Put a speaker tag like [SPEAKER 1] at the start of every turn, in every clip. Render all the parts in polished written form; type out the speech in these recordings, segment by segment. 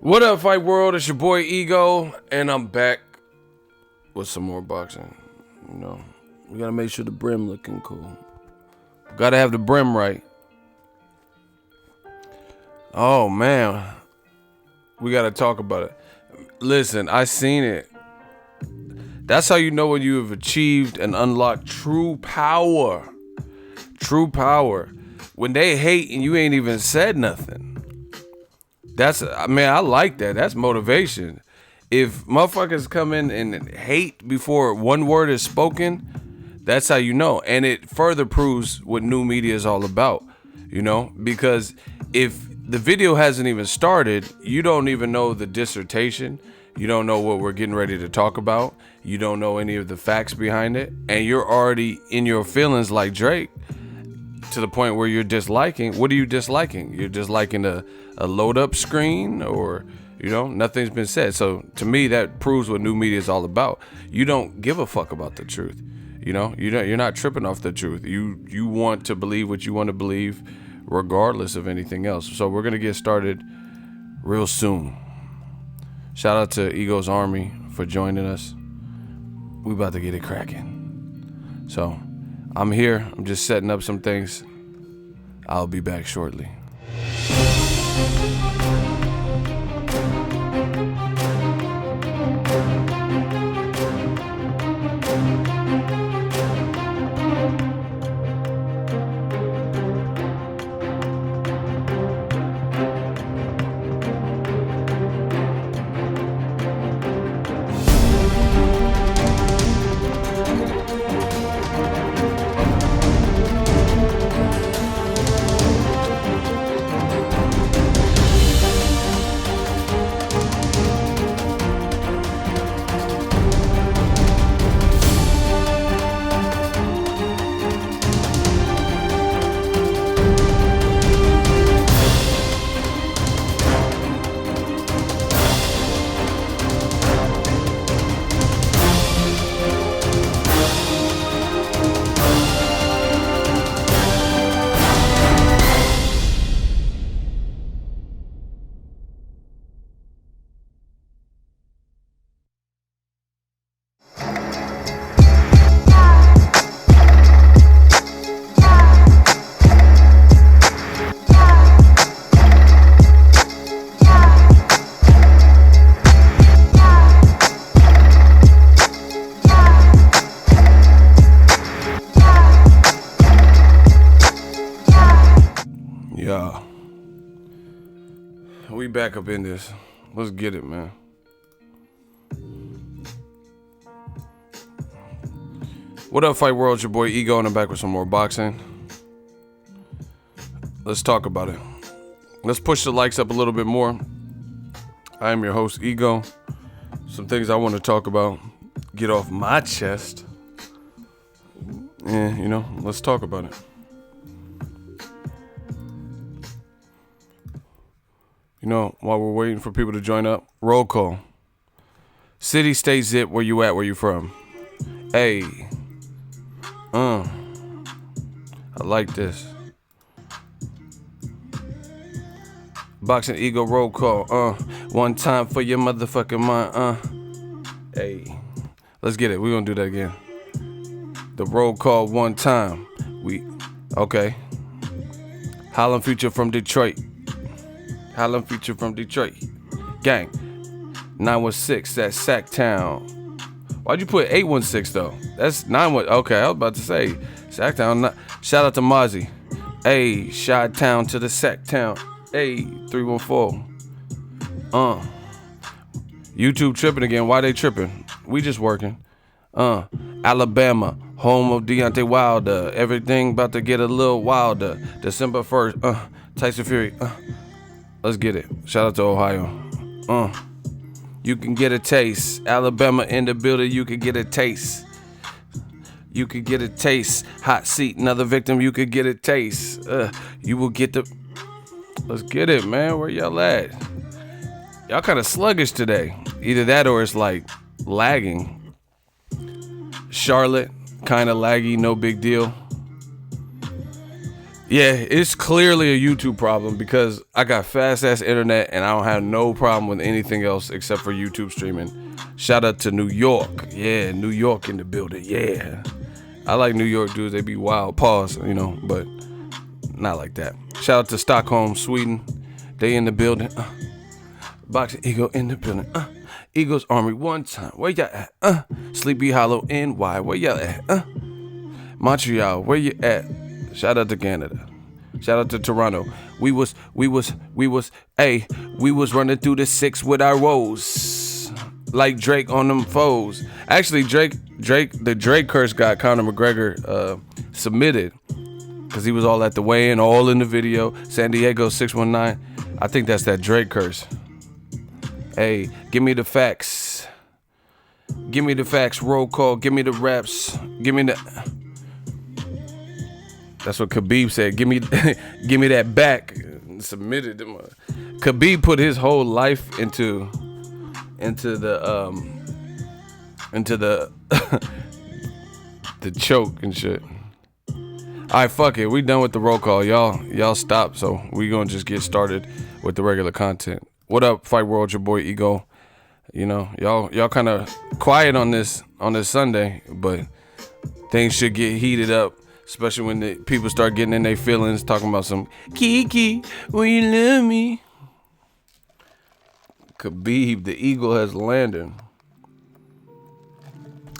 [SPEAKER 1] What up, Fight World? It's your boy Ego, and I'm back with some more boxing. You know, we gotta make sure the brim looking cool. Gotta have the brim right. Oh man, we gotta talk about it. Listen, I seen it. That's how you know when you have achieved and unlocked true power. True power. When they hate and you ain't even said nothing. I like that. That's motivation. If motherfuckers come in and hate before one word is spoken, that's how you know. And it further proves what new media is all about, you know? Because if the video hasn't even started, you don't even know the dissertation. You don't know what we're getting ready to talk about. You don't know any of the facts behind it. And you're already in your feelings like Drake to the point where you're disliking. What are you disliking? You're disliking a load up screen, or, you know, nothing's been said. So to me, that proves what new media is all about. You don't give a fuck about the truth. You know, you're not tripping off the truth. You want to believe what you want to believe regardless of anything else. So we're going to get started real soon. Shout out to Ego's Army for joining us. We about to get it cracking. So I'm here. I'm just setting up some things. I'll be back shortly. Yeah. We back up in this. Let's get it, man. What up, Fight World? It's your boy Ego, and I'm back with some more boxing. Let's talk about it. Let's push the likes up a little bit more. I am your host, Ego. Some things I want to talk about, get off my chest. And, you know, let's talk about it. You know, while we're waiting for people to join up, roll call. City, state, zip, where you at, where you from? Hey. I like this. Boxing Ego roll call. One time for your motherfucking mind. Hey. Let's get it. We're gonna do that again. The roll call one time. Okay. Holland Future from Detroit. Holland Future from Detroit. Gang. 916, that's Sacktown. Why'd you put 816 though? That's 91. Okay, I was about to say Sacktown. Shout out to Mozzie. Hey, Chi-Town to the Sacktown. Hey, 314. YouTube tripping again. Why they tripping? We just working. Alabama, home of Deontay Wilder. Everything about to get a little wilder. December 1st. Tyson Fury. Let's get it. Shout out to Ohio. You can get a taste. Alabama in the building, you can get a taste. You can get a taste. Hot seat, another victim, you could get a taste. You will get the... Let's get it, man. Where y'all at? Y'all kind of sluggish today. Either that or it's like lagging. Charlotte, kind of laggy, no big deal. Yeah, it's clearly a YouTube problem because I got fast ass internet and I don't have no problem with anything else except for YouTube streaming. Shout out to New York. Yeah, New York in the building. Yeah. I like New York dudes. They be wild. Pause, but not like that. Shout out to Stockholm, Sweden. They in the building. Boxingego in the building. Eagles Army one time. Where y'all at? Sleepy Hollow NY. Where y'all at? Montreal. Where you at? Shout out to Canada. Shout out to Toronto. We was running through the 6 with our woes. Like Drake on them foes. Actually, the Drake curse got Conor McGregor submitted. Because he was all at the weigh-in, all in the video. San Diego 619. I think that's that Drake curse. Hey, give me the facts. Give me the facts. Roll call. Give me the reps. Give me the... That's what Khabib said. Give me that back. Submitted them. Khabib put his whole life into the the choke and shit. All right, fuck it. We done with the roll call. Y'all stop. So we gonna just get started with the regular content. What up, Fight World? Your boy Ego. Y'all kind of quiet on this Sunday, but things should get heated up. Especially when the people start getting in their feelings, talking about some Kiki, will you love me? Khabib, the eagle has landed.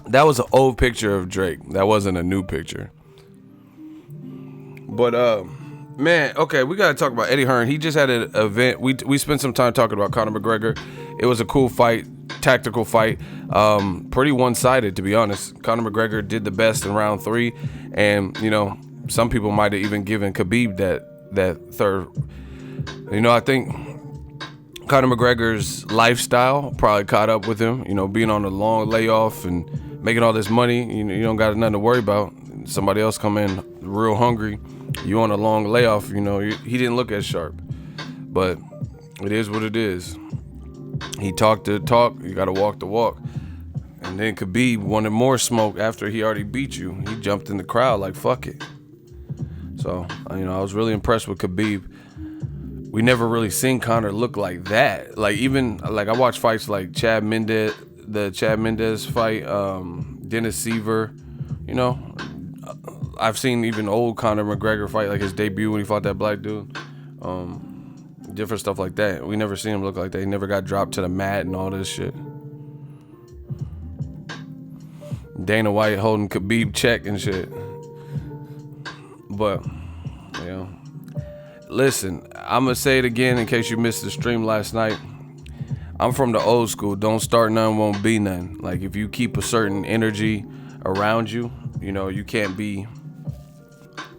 [SPEAKER 1] That was an old picture of Drake. That wasn't a new picture. But man, okay, we gotta talk about Eddie Hearn. He just had an event. We spent some time talking about Conor McGregor. It was a cool fight, tactical fight. Pretty one-sided, to be honest. Conor McGregor did the best in round 3, and some people might have even given Khabib that third. I think Conor McGregor's lifestyle probably caught up with him. Being on a long layoff and making all this money, you don't got nothing to worry about. Somebody else come in real hungry. You on a long layoff, he didn't look as sharp. But it is what it is. He talked the talk, you gotta walk the walk. And then Khabib wanted more smoke after he already beat you. He jumped in the crowd like, fuck it. So, I was really impressed with Khabib. We never really seen Conor look like that. Like, even, I watched fights like the Chad Mendez fight, Dennis Seaver, I've seen even old Conor McGregor fight, like his debut when he fought that black dude. Different stuff like that. We never seen him look like that. He never got dropped to the mat and all this shit. Dana White holding Khabib check and shit. But, listen, I'm going to say it again in case you missed the stream last night. I'm from the old school. Don't start none, won't be none. Like, if you keep a certain energy around you, you can't be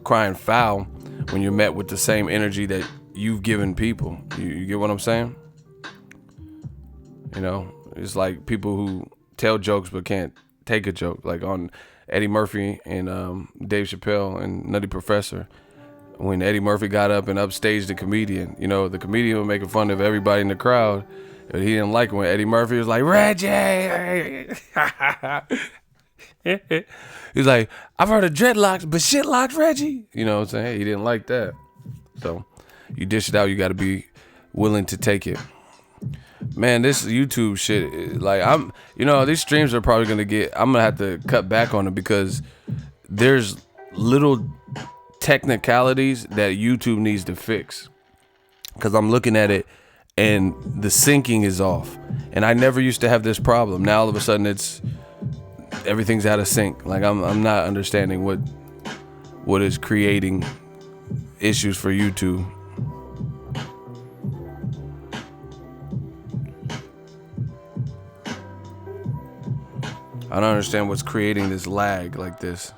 [SPEAKER 1] crying foul when you're met with the same energy that you've given people. You get what I'm saying? It's like people who tell jokes but can't take a joke. Like on Eddie Murphy and Dave Chappelle and Nutty Professor. When Eddie Murphy got up and upstaged the comedian, the comedian was making fun of everybody in the crowd. But he didn't like it when Eddie Murphy was like, Reggie! He's like, I've heard of dreadlocks, but shitlocks, Reggie. You know what I'm saying? He didn't like that. So you dish it out, you got to be willing to take it. Man, this YouTube shit, like these streams are probably I'm going to have to cut back on it because there's little technicalities that YouTube needs to fix. Because I'm looking at it and the syncing is off. And I never used to have this problem. Now all of a sudden everything's out of sync. Like I'm not understanding what is creating issues for YouTube. I don't understand what's creating this lag like this.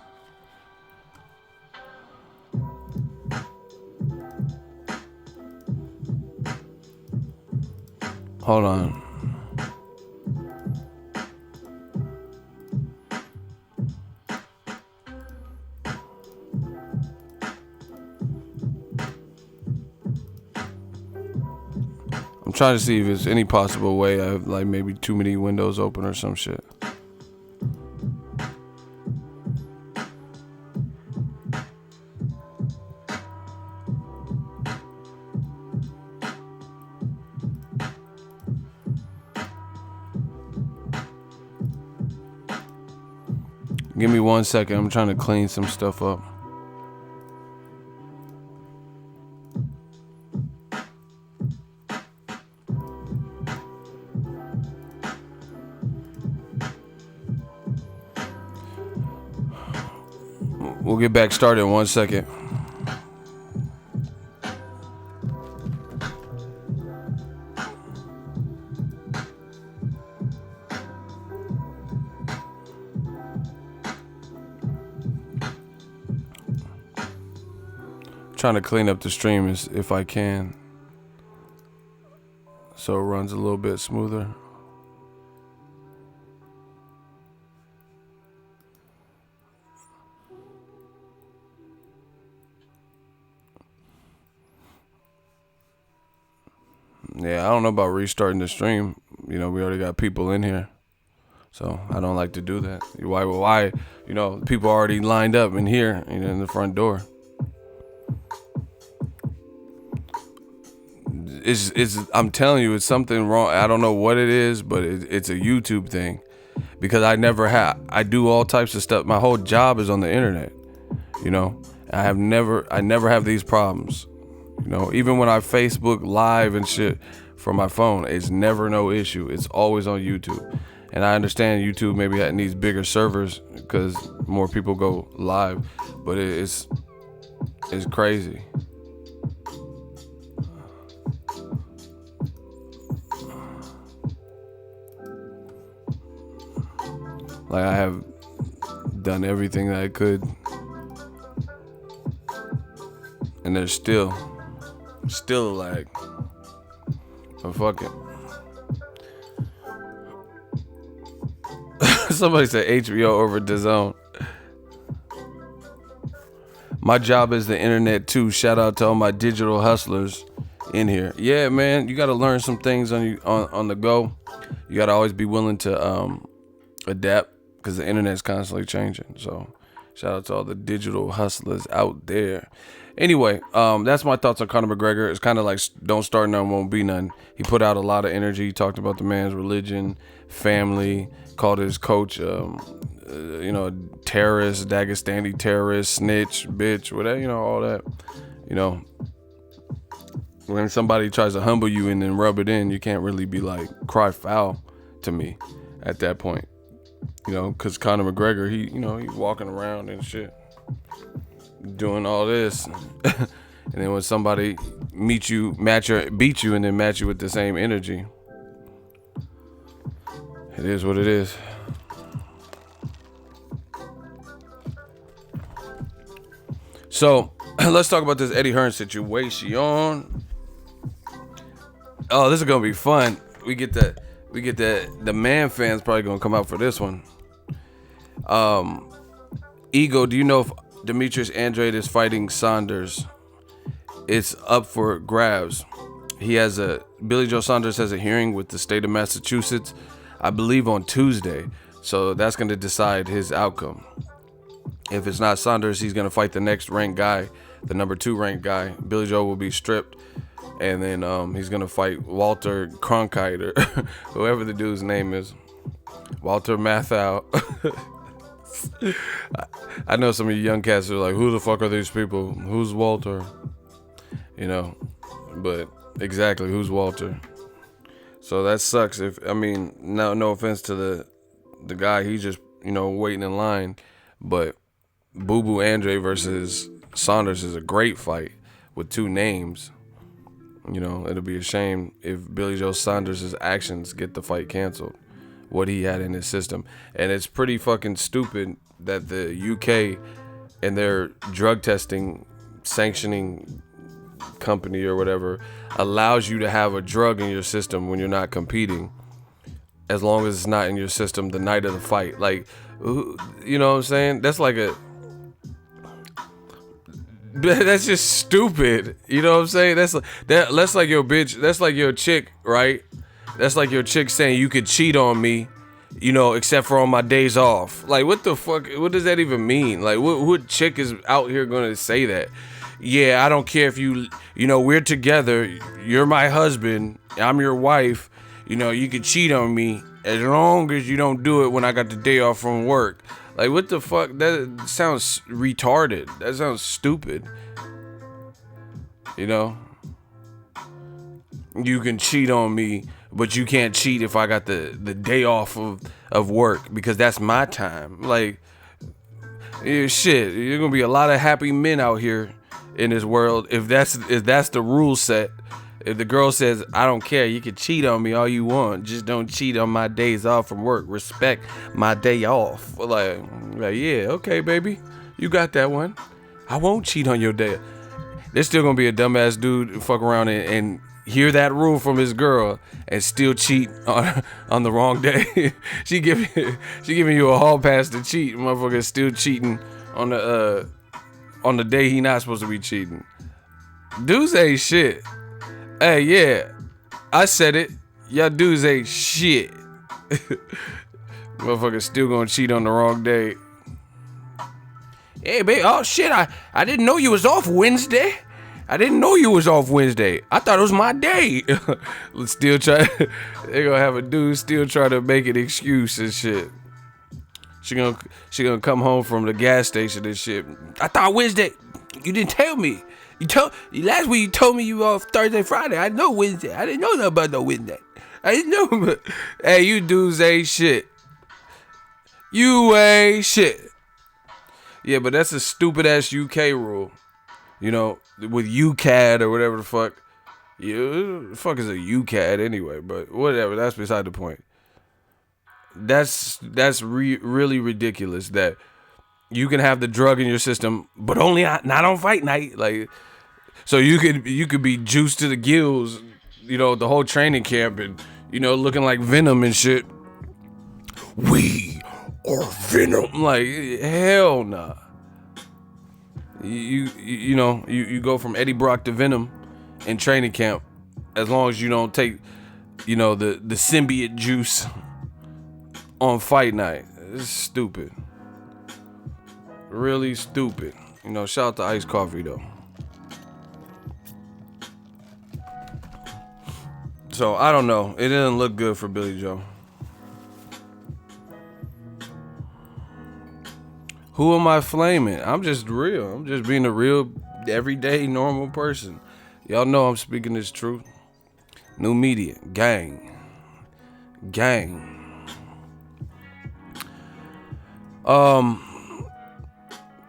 [SPEAKER 1] Hold on. I'm trying to see if there's any possible way I have like maybe too many windows open or some shit. Give me 1 second. I'm trying to clean some stuff up. We'll get back started in 1 second. Trying to clean up the stream if I can, so it runs a little bit smoother. Yeah, I don't know about restarting the stream. You know, we already got people in here, so I don't like to do that. Why? You know, people already lined up in here, you know, in the front door. I'm telling you, it's something wrong. I don't know what it is, but it's a YouTube thing, because I do all types of stuff. My whole job is on the internet, you know. I never have these problems, you know. Even when I Facebook live and shit from my phone, it's never no issue. It's always on YouTube. And I understand YouTube maybe needs bigger servers because more people go live, but it's crazy. Like, I have done everything that I could, and there's still a lag. But fuck it. Somebody said HBO over DAZN. My job is the internet too. Shout out to all my digital hustlers in here. Yeah, man, you got to learn some things on the go. You got to always be willing to adapt, because the internet's constantly changing. So shout out to all the digital hustlers out there. Anyway, that's my thoughts on Conor McGregor. It's kind of like don't start none, won't be none. He put out a lot of energy. He talked about the man's religion, family, called his coach, terrorist, Dagestani terrorist, snitch, bitch, whatever, all that. When somebody tries to humble you and then rub it in, you can't really be like, cry foul to me at that point. Because Conor McGregor, he's walking around and shit, doing all this. And then when somebody beat you and then match you with the same energy, it is what it is. So let's talk about this Eddie Hearn situation. Oh, this is gonna be fun. We get the man fans probably gonna come out for this one. Ego, do you know if Demetrius Andrade is fighting Saunders? It's up for grabs. Billy Joe Saunders has a hearing with the state of Massachusetts, I believe on Tuesday. So that's going to decide his outcome. If it's not Saunders, he's going to fight the next ranked guy, the number 2 ranked guy. Billy Joe will be stripped. And then he's going to fight Walter Cronkite, or whoever the dude's name is. Walter Matthau. I know some of you young cats are like, who the fuck are these people? Who's Walter? But exactly, who's Walter? So that sucks. No offense to the guy, he's just, waiting in line. But Boo Boo Andrade versus Saunders is a great fight with 2 names. It'll be a shame if Billy Joe Saunders' actions get the fight canceled, what he had in his system. And it's pretty fucking stupid that the UK and their drug testing sanctioning company or whatever allows you to have a drug in your system when you're not competing, as long as it's not in your system the night of the fight. Like, you know what I'm saying? That's like that's just stupid. You know what I'm saying? That's like your bitch. That's like your chick, right? That's like your chick saying you could cheat on me, except for on my days off. Like, what the fuck? What does that even mean? Like, what chick is out here gonna say that? Yeah, I don't care if we're together. You're my husband. I'm your wife. You could cheat on me as long as you don't do it when I got the day off from work. Like, what the fuck? That sounds retarded. That sounds stupid. You know? You can cheat on me, but you can't cheat if I got the day off of work because that's my time. Like, shit, you're gonna be a lot of happy men out here in this world if that's the rule set. If the girl says, I don't care, you can cheat on me all you want, just don't cheat on my days off from work. Respect my day off. Like yeah, okay, baby, you got that one. I won't cheat on your day. There's still gonna be a dumbass dude who fuck around and hear that rule from his girl and still cheat on the wrong day. she giving you a hall pass to cheat. Motherfucker still cheating on the day he not supposed to be cheating. Dudes ain't shit. Hey, yeah, I said it. Y'all dudes ain't shit. Motherfucker still gonna cheat on the wrong day. Hey, babe, oh shit, I didn't know you was off Wednesday. I didn't know you was off Wednesday. I thought it was my day. Still try. They gonna have a dude still try to make an excuse and shit. She gonna come home from the gas station and shit. I thought Wednesday. You didn't tell me. Last week you told me you off Thursday, Friday. I know Wednesday. I didn't know nothing about no Wednesday. I didn't know. Hey, you dudes ain't shit. You ain't shit. Yeah, but that's a stupid ass UK rule. You know, with UCAD or whatever the fuck. The fuck is a UCAD anyway? But whatever, that's beside the point. That's really ridiculous that you can have the drug in your system, but only not on fight night. Like, so you could be juiced to the gills, you know, the whole training camp, and you know, looking like Venom and shit. We are Venom. Like, hell nah. You know, you go from Eddie Brock to Venom in training camp, as long as you don't take, you know, the symbiote juice on fight night. It's stupid. Really stupid. You know, shout out to iced coffee though. So I don't know. It didn't look good for Billy Joe. Who am I flaming? I'm just real. I'm just being a real, everyday, normal person. Y'all know I'm speaking this truth. New media. Gang.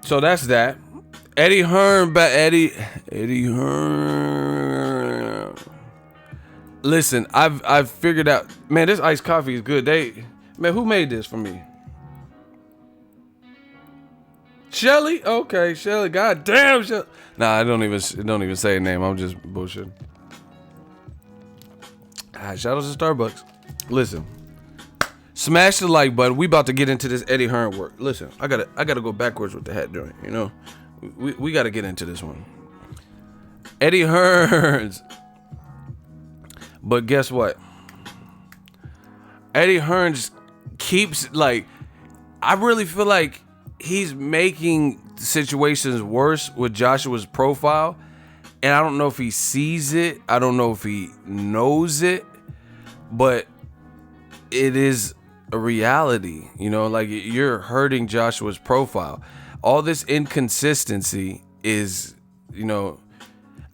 [SPEAKER 1] So that's that. Eddie Hearn, Eddie Hearn. Listen, I've figured out, man, this iced coffee is good. Man, who made this for me? Shelly? Okay, Shelly. God damn, Shelly. Nah, it don't even say a name. I'm just bullshitting. Alright, shout out to Starbucks. Listen. Smash the like button. We about to get into this Eddie Hearn work. Listen, I gotta go backwards with the hat joint, you know? We gotta get into this one. Eddie Hearns. But guess what? Eddie Hearns keeps, like, I really feel like he's making situations worse with Joshua's profile. And I don't know if he sees it. I don't know if he knows it. But it is a reality. You know, like, you're hurting Joshua's profile. All this inconsistency is, you know,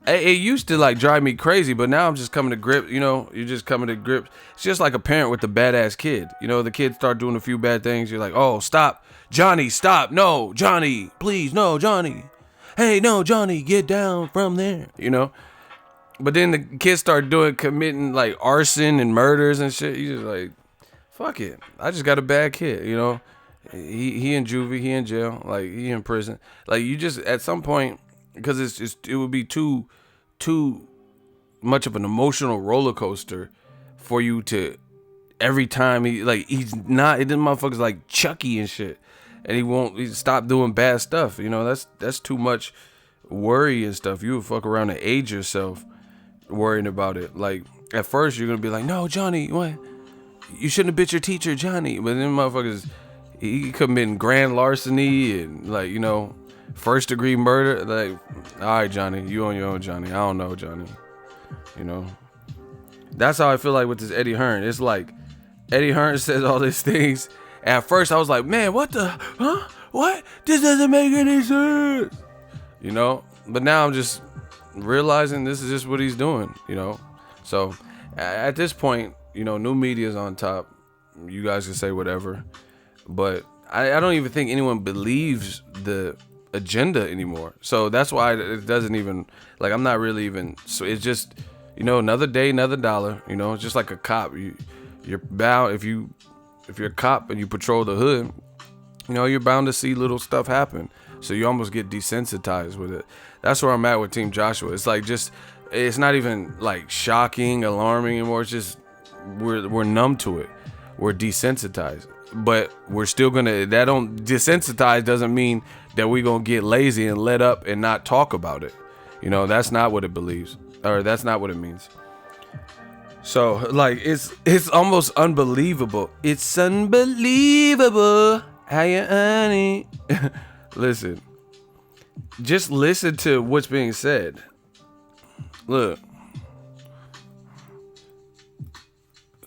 [SPEAKER 1] it used to, like, drive me crazy, but now I'm just coming to grips. You know, you're just coming to grips. It's just like a parent with a badass kid. You know, the kid start doing a few bad things. You're like, oh, stop. Johnny, stop. No, Johnny, please. No, Johnny. Hey, no, Johnny, get down from there. You know? But then the kids start committing, like, arson and murders and shit. You just like, fuck it. I just got a bad kid, you know? He in juvie, he in jail, like, he in prison. Like, you just, at some point, because it would be too much of an emotional roller coaster for you to, every time he's not, it motherfuckers like Chucky and shit, and he stop doing bad stuff. You know, that's too much worry and stuff. You would fuck around and age yourself worrying about it. Like, at first you're gonna be like, no, Johnny, what? You shouldn't have bit your teacher, Johnny. But then motherfuckers, he committing grand larceny and, like, you know, first degree murder. Like, all right, Johnny, you on your own, Johnny. I don't know, Johnny. You know, that's how I feel like with this Eddie Hearn. It's like Eddie Hearn says all these things, At first, I was like, man, what the, huh? What? This doesn't make any sense. You know? But now I'm just realizing this is just what he's doing, you know? So, at this point, you know, new media's on top. You guys can say whatever. But I don't even think anyone believes the agenda anymore. So that's why it doesn't even, like, I'm not really even, so it's just, you know, another day, another dollar. You know, it's just like a cop. You're bound, if you're a cop and you patrol the hood, you know, you're bound to see little stuff happen. So you almost get desensitized with it. That's where I'm at with Team Joshua. It's like just, it's not even like shocking, alarming anymore. It's just, we're numb to it. We're desensitized. But we're still gonna, that don't, desensitize doesn't mean that we're gonna get lazy and let up and not talk about it. You know, that's not what it believes, or that's not what it means. So, like, it's almost unbelievable. It's unbelievable how you honey. Listen, just listen to what's being said. Look,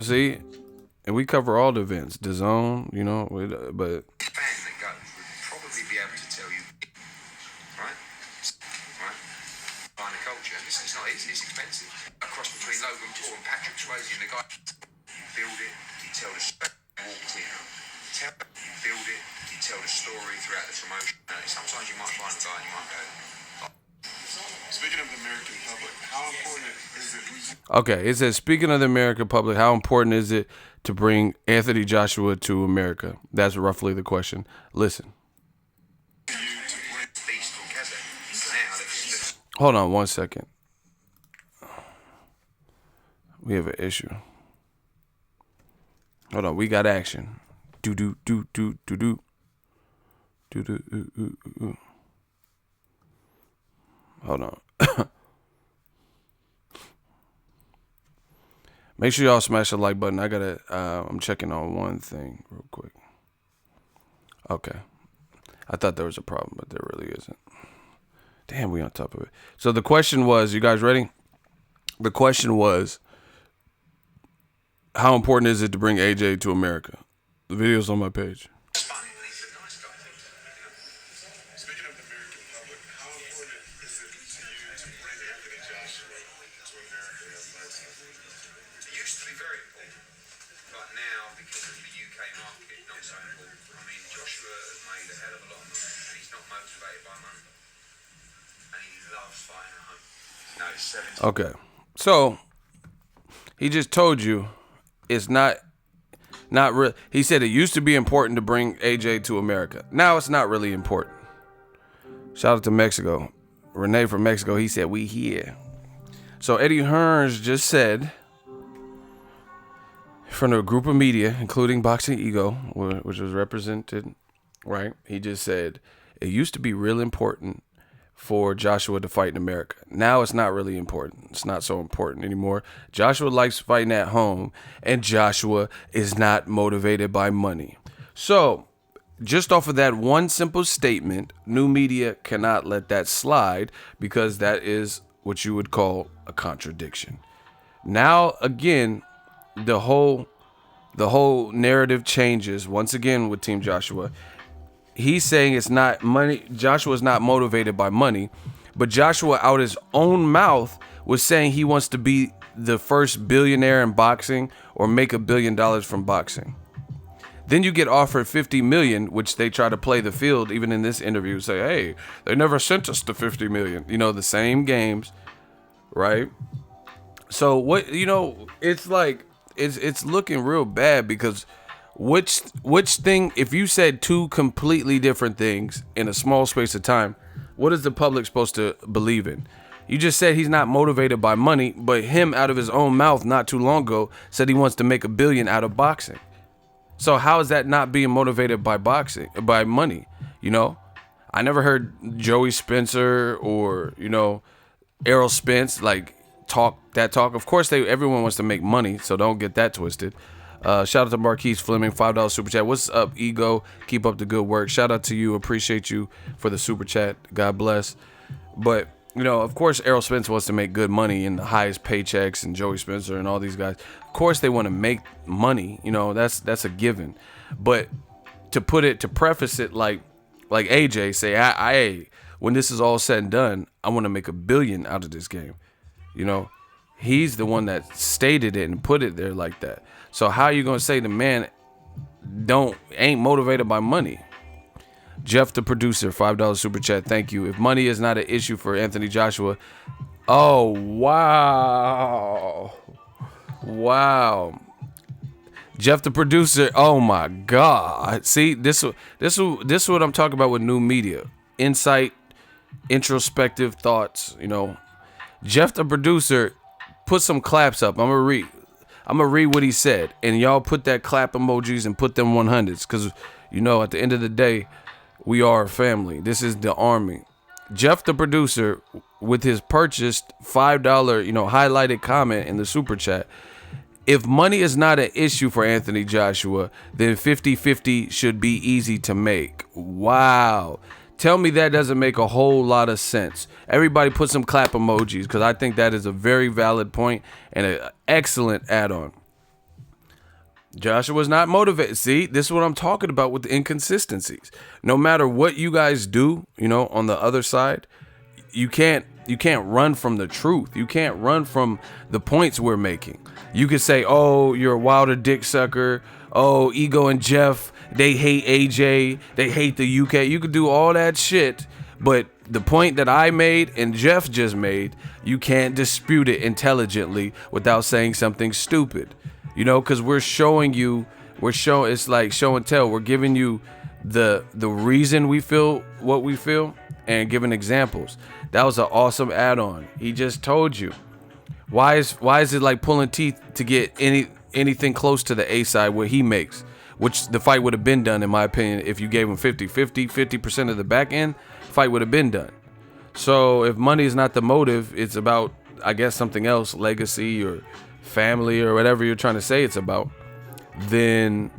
[SPEAKER 1] see, and we cover all the events, the zone, you know, but.
[SPEAKER 2] Probably be able to tell you, right? Find the culture. It's not easy. It's expensive. A cross between Logan Paul and Patrick Swayze, and the guy build it. You tell the story. Build it. You tell the story throughout the promotion. Sometimes you might find a guy and you might go. Speaking of the American public, how important is it?
[SPEAKER 1] Okay, it says, speaking of the American public, how important is it to bring Anthony Joshua to America? That's roughly the question. Listen. Hold on 1 second. We have an issue. Hold on, we got action. Do. Hold on. Make sure y'all smash the like button. I'm checking on one thing real quick. Okay. I thought there was a problem, but there really isn't. Damn, we on top of it. So the question was, you guys ready? The question was, how important is it to bring AJ to America? The video's on my page. Okay, so he just told you it's not real. He said it used to be important to bring AJ to America. Now it's not really important. Shout out to Mexico. Renee from Mexico, he said, we here. So Eddie Hearns just said, from a group of media, including Boxingego, which was represented, right? He just said, it used to be real important for Joshua to fight in America. Now it's not really important. It's not so important anymore. Joshua likes fighting at home, and Joshua is not motivated by money. So, just off of that one simple statement, new media cannot let that slide because that is what you would call a contradiction. Now, again, the whole narrative changes once again with Team Joshua. He's saying it's not money. Joshua's not motivated by money, but Joshua out his own mouth was saying he wants to be the first billionaire in boxing or make $1 billion from boxing. Then you get offered $50 million, which they try to play the field, even in this interview, say, hey, they never sent us the $50 million. You know, the same games, right? So what, you know, it's like, it's looking real bad because which thing, if you said two completely different things in a small space of time, what is the public supposed to believe in? You just said he's not motivated by money, but him out of his own mouth not too long ago said he wants to make $1 billion out of boxing. So how is that not being motivated by boxing, by money? You know, I never heard Joey Spencer or, you know, Errol Spence like talk. Of course, everyone wants to make money, so don't get that twisted. Shout out to Marquise Fleming, $5 super chat. What's up, Ego? Keep up the good work. Shout out to you. Appreciate you for the super chat. God bless. But, you know, of course, Errol Spence wants to make good money and the highest paychecks, and Joey Spencer and all these guys. Of course, they want to make money. You know, that's a given. But to preface it like AJ say, I when this is all said and done, I want to make $1 billion out of this game. You know, he's the one that stated it and put it there like that. So how you gonna say the man ain't motivated by money? Jeff the producer, $5 super chat, thank you. If money is not an issue for Anthony Joshua, oh wow. Jeff the producer, oh my God. See, this is what I'm talking about with new media. Insight, introspective thoughts, you know. Jeff the producer, put some claps up. I'm gonna read what he said, and y'all put that clap emojis and put them 100s, because you know at the end of the day, we are a family. This is the army. Jeff the producer, with his purchased $5, highlighted comment in the super chat. If money is not an issue for Anthony Joshua, then 50-50 should be easy to make. Wow. Tell me that doesn't make a whole lot of sense. Everybody put some clap emojis, because I think that is a very valid point and an excellent add-on. Joshua's not motivated. See, this is what I'm talking about with the inconsistencies. No matter what you guys do, on the other side, you can't run from the truth. You can't run from the points we're making. You could say, oh, you're a Wilder dick sucker. Oh, Ego and Jeff, they hate AJ. They hate the UK. You could do all that shit. But the point that I made and Jeff just made, you can't dispute it intelligently without saying something stupid. Because it's like show and tell. We're giving you the reason we feel what we feel and giving examples. That was an awesome add-on. He just told you. Why is it like pulling teeth to get anything close to the A side where he makes, which the fight would have been done, in my opinion, if you gave him 50% of the back end, fight would have been done. So if money is not the motive, it's about, I guess, something else, legacy or family or whatever you're trying to say it's about, then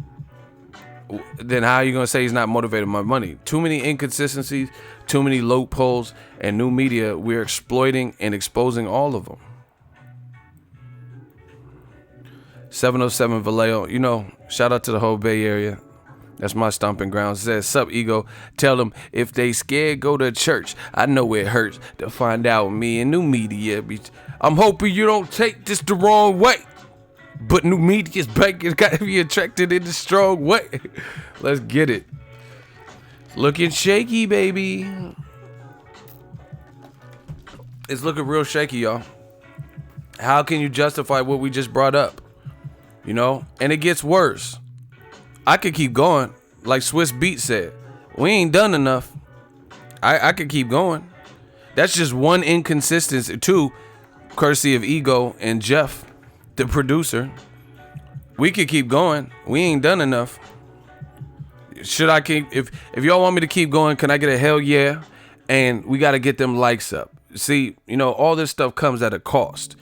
[SPEAKER 1] how are you going to say he's not motivated by money? Too many inconsistencies, too many loopholes, and new media, we're exploiting and exposing all of them. 707 Vallejo, shout out to the whole Bay Area. That's my stomping grounds. Says, sup, Ego? Tell them if they scared, go to church. I know it hurts to find out me and new media. I'm hoping you don't take this the wrong way. But new media's back. It's got to be attracted in the strong way. Let's get it. Looking shaky, baby. It's looking real shaky, y'all. How can you justify what we just brought up? And it gets worse. I could keep going. Like Swiss Beat said, we ain't done enough. I could keep going. That's just one inconsistency. Two, courtesy of Ego and Jeff, the producer. We could keep going. We ain't done enough. Should I keep? If y'all want me to keep going, can I get a hell yeah? And we got to get them likes up. See, all this stuff comes at a cost.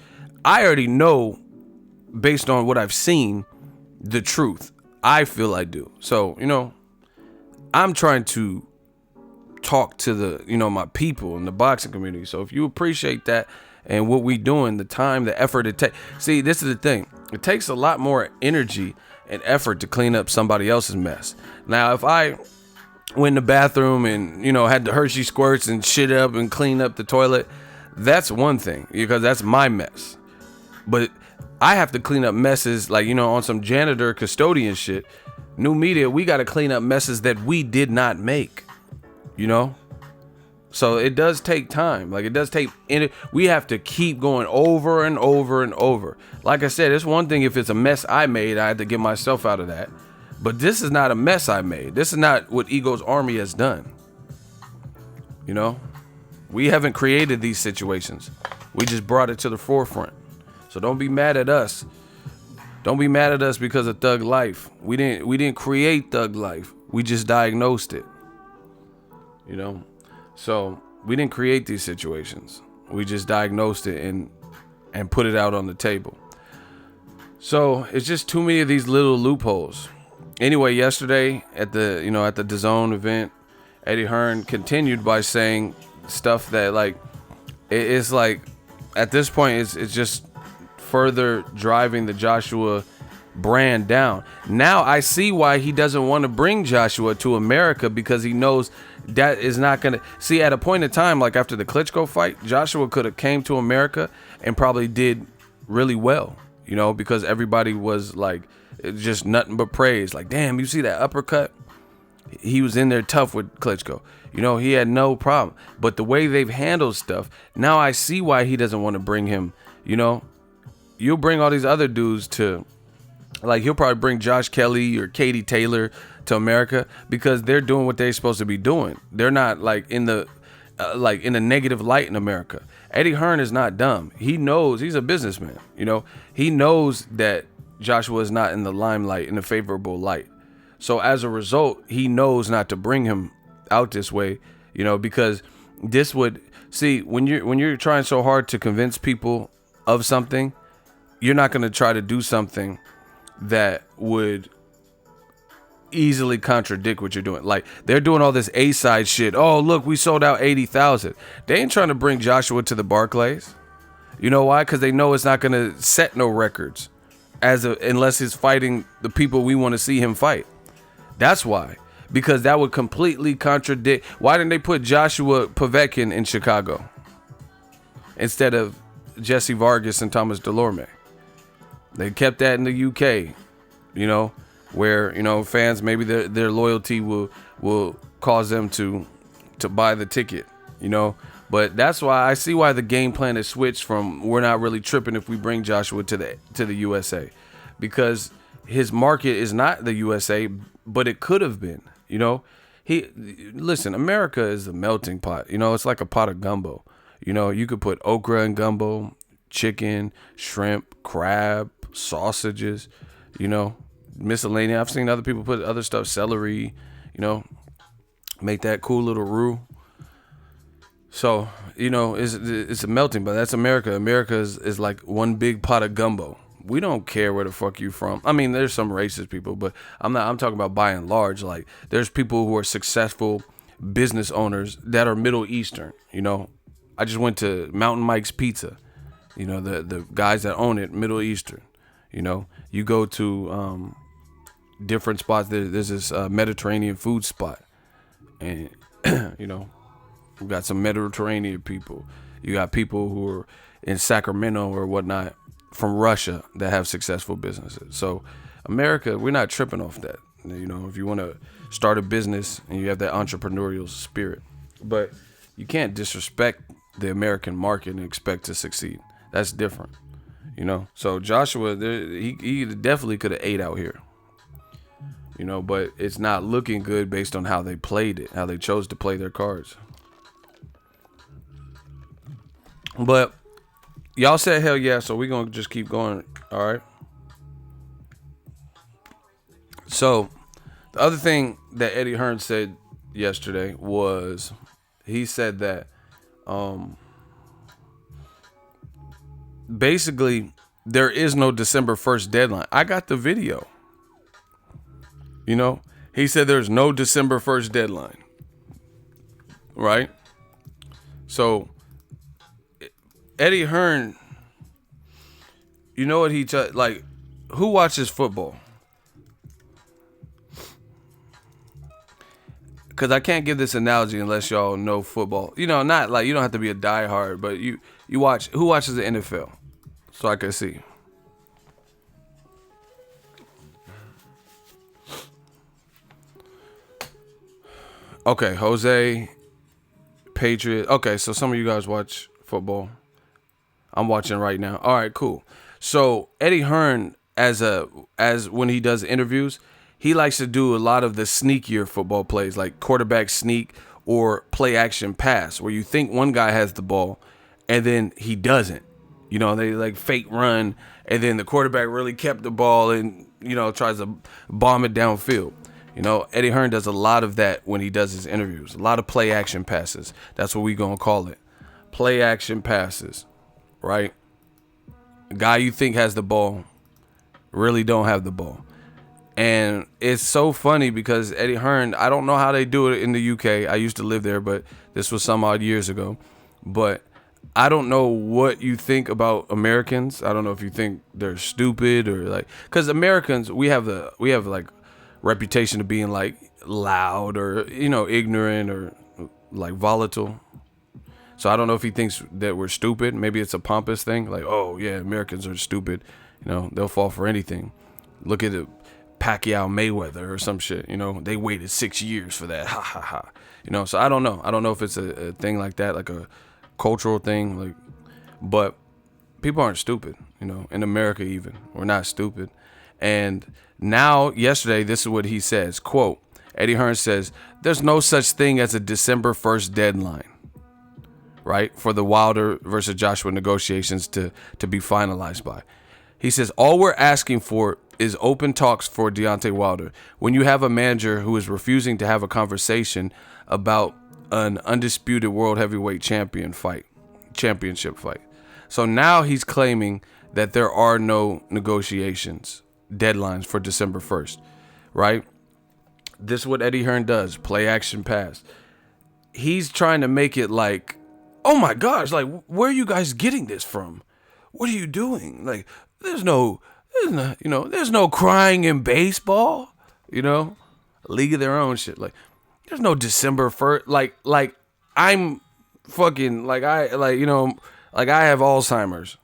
[SPEAKER 1] I already know, based on what I've seen, the truth. I feel I do. So, I'm trying to talk to the, my people in the boxing community. So if you appreciate that and what we doing, the time, the effort it takes. See, this is the thing. It takes a lot more energy and effort to clean up somebody else's mess. Now, if I went in the bathroom and, had the Hershey squirts and shit up and clean up the toilet, that's one thing, because that's my mess. But I have to clean up messes like, on some janitor custodian shit. New media, we got to clean up messes that we did not make, So it does take time. Like, it does take, we have to keep going over and over and over. Like I said, it's one thing if it's a mess I made, I had to get myself out of that. But this is not a mess I made. This is not what Ego's Army has done. We haven't created these situations. We just brought it to the forefront. So don't be mad at us. Don't be mad at us because of Thug Life. We didn't create Thug Life. We just diagnosed it. So we didn't create these situations. We just diagnosed it and put it out on the table. So it's just too many of these little loopholes. Anyway, yesterday at the DAZN event, Eddie Hearn continued by saying stuff that it's like at this point it's just further driving the Joshua brand down. Now I see why he doesn't want to bring Joshua to America, because he knows that is not going to see at a point in time, like after the Klitschko fight, Joshua could have came to America and probably did really well, you know, because everybody was like just nothing but praise. Like, damn, you see that uppercut? He was in there tough with Klitschko. You know, he had no problem. But the way they've handled stuff, now I see why he doesn't want to bring him. You know, you'll bring all these other dudes to, like, he'll probably bring Josh Kelly or Katie Taylor to America because they're doing what they're supposed to be doing. They're not like in the in a negative light in America. Eddie Hearn is not dumb. He knows, he's a businessman. You know, he knows that Joshua is not in the limelight, in a favorable light. So as a result, he knows not to bring him out this way, you know, because this would, see, when you're trying so hard to convince people of something, you're not going to try to do something that would easily contradict what you're doing. Like, they're doing all this A-side shit. Oh, look, we sold out 80,000. They ain't trying to bring Joshua to the Barclays. You know why? Because they know it's not going to set no records unless he's fighting the people we want to see him fight. That's why. Because that would completely contradict. Why didn't they put Joshua Povetkin in Chicago instead of Jesse Vargas and Thomas Delorme? They kept that in the UK, you know, where, you know, fans, maybe their loyalty will cause them to buy the ticket, you know. But that's why I see why the game plan has switched from, we're not really tripping if we bring Joshua to the USA, because his market is not the USA, but it could have been, you know. Listen, America is a melting pot, you know. It's like a pot of gumbo, you know. You could put okra in gumbo, chicken, shrimp, crab, sausages, you know, miscellaneous. I've seen other people put other stuff, celery, you know, make that cool little roux. So, you know, it's a melting pot. That's America. America is like one big pot of gumbo. We don't care where the fuck you from. I mean, there's some racist people, but I'm talking about by and large. Like, there's people who are successful business owners that are Middle Eastern, you know. I just went to Mountain Mike's Pizza, you know, the guys that own it, Middle Eastern, you know. You go to different spots. There's this Mediterranean food spot, and, you know, we got some Mediterranean people. You got people who are in Sacramento or whatnot from Russia that have successful businesses. So America, we're not tripping off that. You know, if you want to start a business and you have that entrepreneurial spirit, but you can't disrespect the American market and expect to succeed. That's different, you know. So Joshua, he definitely could have ate out here, you know, but it's not looking good based on how they played it, how they chose to play their cards. But y'all said hell yeah, so we're gonna just keep going. All right. So the other thing that Eddie Hearn said yesterday was, he said that basically there is no December 1st deadline. I got the video. You know, he said there's no December 1st deadline. Right? So Eddie Hearn, you know what like, who watches football? Because I can't give this analogy unless y'all know football. You know, not like, you don't have to be a diehard, but you watch, who watches the NFL? So I can see. Okay, Jose, Patriot. Okay, so some of you guys watch football. I'm watching right now. All right, cool. So Eddie Hearn, as when he does interviews, he likes to do a lot of the sneakier football plays, like quarterback sneak or play action pass, where you think one guy has the ball and then he doesn't. You know, they like fake run, and then the quarterback really kept the ball and, you know, tries to bomb it downfield. You know, Eddie Hearn does a lot of that when he does his interviews. A lot of play action passes. That's what we gonna call it. Play action passes. Right? The guy you think has the ball really don't have the ball. And it's so funny because Eddie Hearn, I don't know how they do it in the UK. I used to live there, but this was some odd years ago. But I don't know what you think about Americans. I don't know if you think they're stupid or like, because Americans, we have like reputation of being like loud or ignorant or like volatile. So I don't know if he thinks that we're stupid. Maybe it's a pompous thing, like, oh yeah, Americans are stupid. They'll fall for anything. Look at it, Pacquiao Mayweather or some shit. They waited 6 years for that. Ha ha ha. So I don't know. I don't know if it's a thing like that, like a cultural thing, like, but people aren't stupid, in America even. We're not stupid. And now, yesterday, this is what he says, quote, Eddie Hearn says, there's no such thing as a December 1st deadline, right, for the Wilder versus Joshua negotiations to be finalized by. He says, all we're asking for is open talks for Deontay Wilder. When you have a manager who is refusing to have a conversation about an undisputed world heavyweight championship fight. So now he's claiming that there are no negotiations deadlines for December 1st, right? This is what Eddie Hearn does, play action pass. He's trying to make it like, oh my gosh, like, where are you guys getting this from? What are you doing? Like, there's no crying in baseball, league of their own shit. Like, there's no December 1st. Like I'm fucking, like I have Alzheimer's.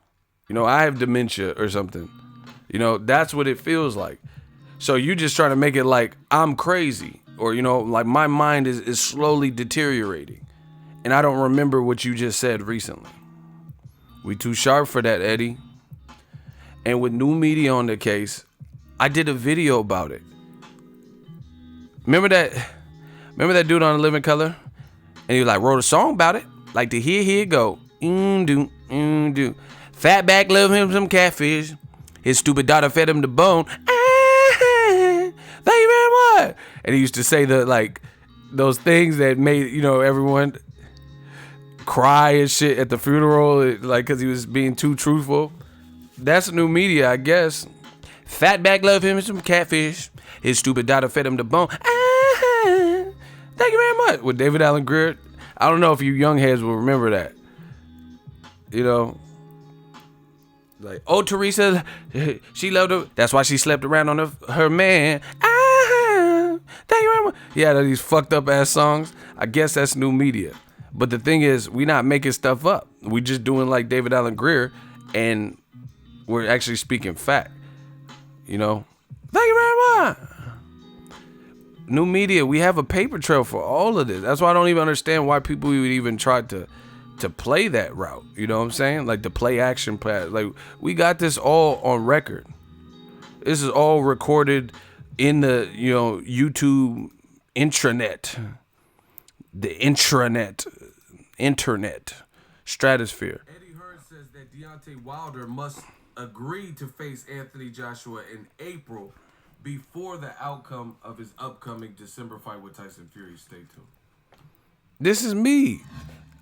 [SPEAKER 1] I have dementia or something. That's what it feels like. So you just trying to make it like I'm crazy or, like my mind is slowly deteriorating. And I don't remember what you just said recently. We too sharp for that, Eddie. And with new media on the case, I did a video about it. Remember that dude on The Living Color? And he like wrote a song about it. Like to hear it go. Do. Fatback love him some catfish. His stupid daughter fed him the bone. Thank you very much. And he used to say those things that made, everyone cry and shit at the funeral, like, because he was being too truthful. That's new media, I guess. Fatback love him some catfish. His stupid daughter fed him the bone. Thank you very much. With David Allen Greer. I don't know if you young heads will remember that. Like, oh, Teresa, she loved her. That's why she slept around on her man. Thank you very much. Yeah, these fucked up ass songs. I guess that's new media. But the thing is, we not making stuff up. We just doing like David Allen Greer, and we're actually speaking fact. Thank you very much. New media, we have a paper trail for all of this. That's why I don't even understand why people would even try to play that route. You know what I'm saying? Like the play action pass. Like, we got this all on record. This is all recorded in the, YouTube intranet. The internet stratosphere. Eddie Hearn says that Deontay Wilder must agree to face Anthony Joshua in April before the outcome of his upcoming December fight with Tyson Fury. Stay tuned. This is me.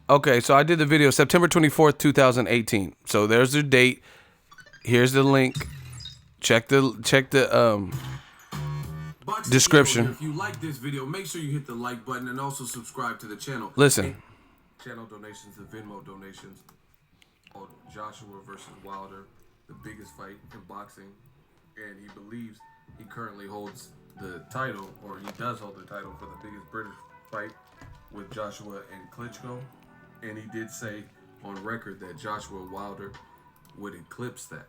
[SPEAKER 1] Okay, so I did the video September 24th, 2018. So there's the date. Here's the link. Check the description. If you like this video, make sure you hit the like button and also subscribe to the channel. Listen. Channel donations, the Venmo donations. Called Joshua versus Wilder, the biggest fight in boxing. And he believes he currently holds the title, or he does hold the title for the biggest British fight with Joshua and Klitschko. And he did say on record that Joshua Wilder would eclipse that.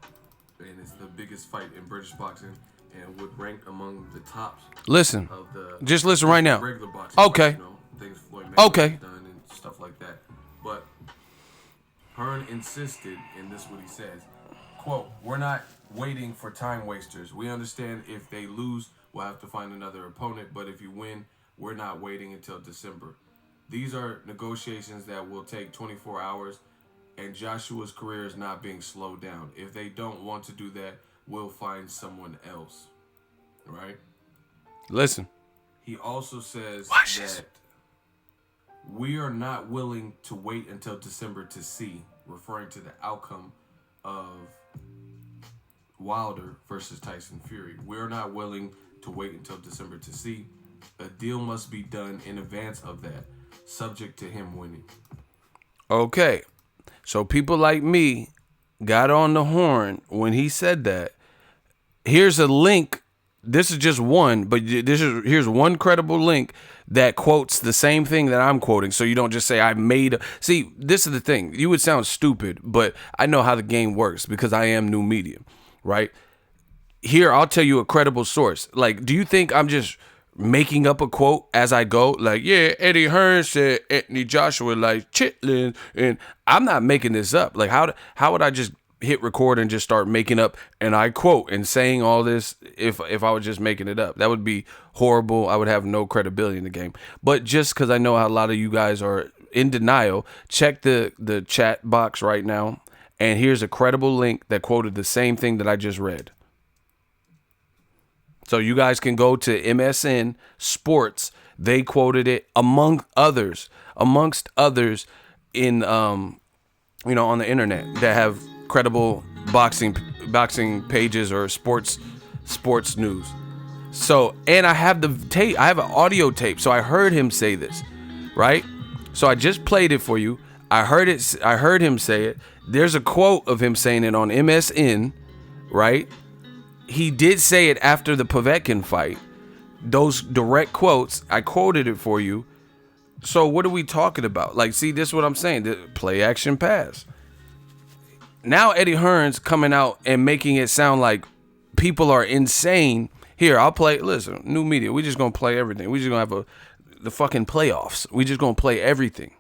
[SPEAKER 1] And it's the biggest fight in British boxing and would rank among the tops. Listen. Of the just listen right now. Regular boxing. Okay. Things Floyd Mayweather's done and stuff like that. But Hearn insisted, and this is what he says, quote, we're not waiting for time wasters. We understand if they lose, we'll have to find another opponent. But if you win, we're not waiting until December. These are negotiations that will take 24 hours, and Joshua's career is not being slowed down. If they don't want to do that, we'll find someone else. Right? Listen. He also says that we are not willing to wait until December to see, referring to the outcome of Wilder versus Tyson Fury. We're not willing to wait until December to see. A deal must be done in advance of that, subject to him winning. Okay. So people like me got on the horn when he said that. Here's a link. This is just one, but here's one credible link that quotes the same thing that I'm quoting. So you don't just say I made. See, this is the thing. You would sound stupid, but I know how the game works because I am new media, right? Here, I'll tell you a credible source. Like, do you think I'm just making up a quote as I go? Like, yeah, Eddie Hearn said Anthony Joshua like chitlins, and I'm not making this up. Like, how would I just hit record and just start making up and I quote and saying all this if I was just making it up? That would be horrible. I would have no credibility in the game. But just because I know how a lot of you guys are in denial, check the chat box right now, and here's a credible link that quoted the same thing that I just read. So you guys can go to MSN Sports. They quoted it amongst others in on the internet that have credible boxing pages or sports news. So, and I have the tape. I have an audio tape. So I heard him say this, right? So I just played it for you. I heard him say it. There's a quote of him saying it on MSN, right? He did say it after the Povetkin fight. Those direct quotes, I quoted it for you. So what are we talking about? Like, see, this is what I'm saying. The play, action, pass. Now Eddie Hearn's coming out and making it sound like people are insane. Here, I'll play. Listen, new media. We just gonna play everything. We just gonna have the fucking playoffs. We just gonna play everything.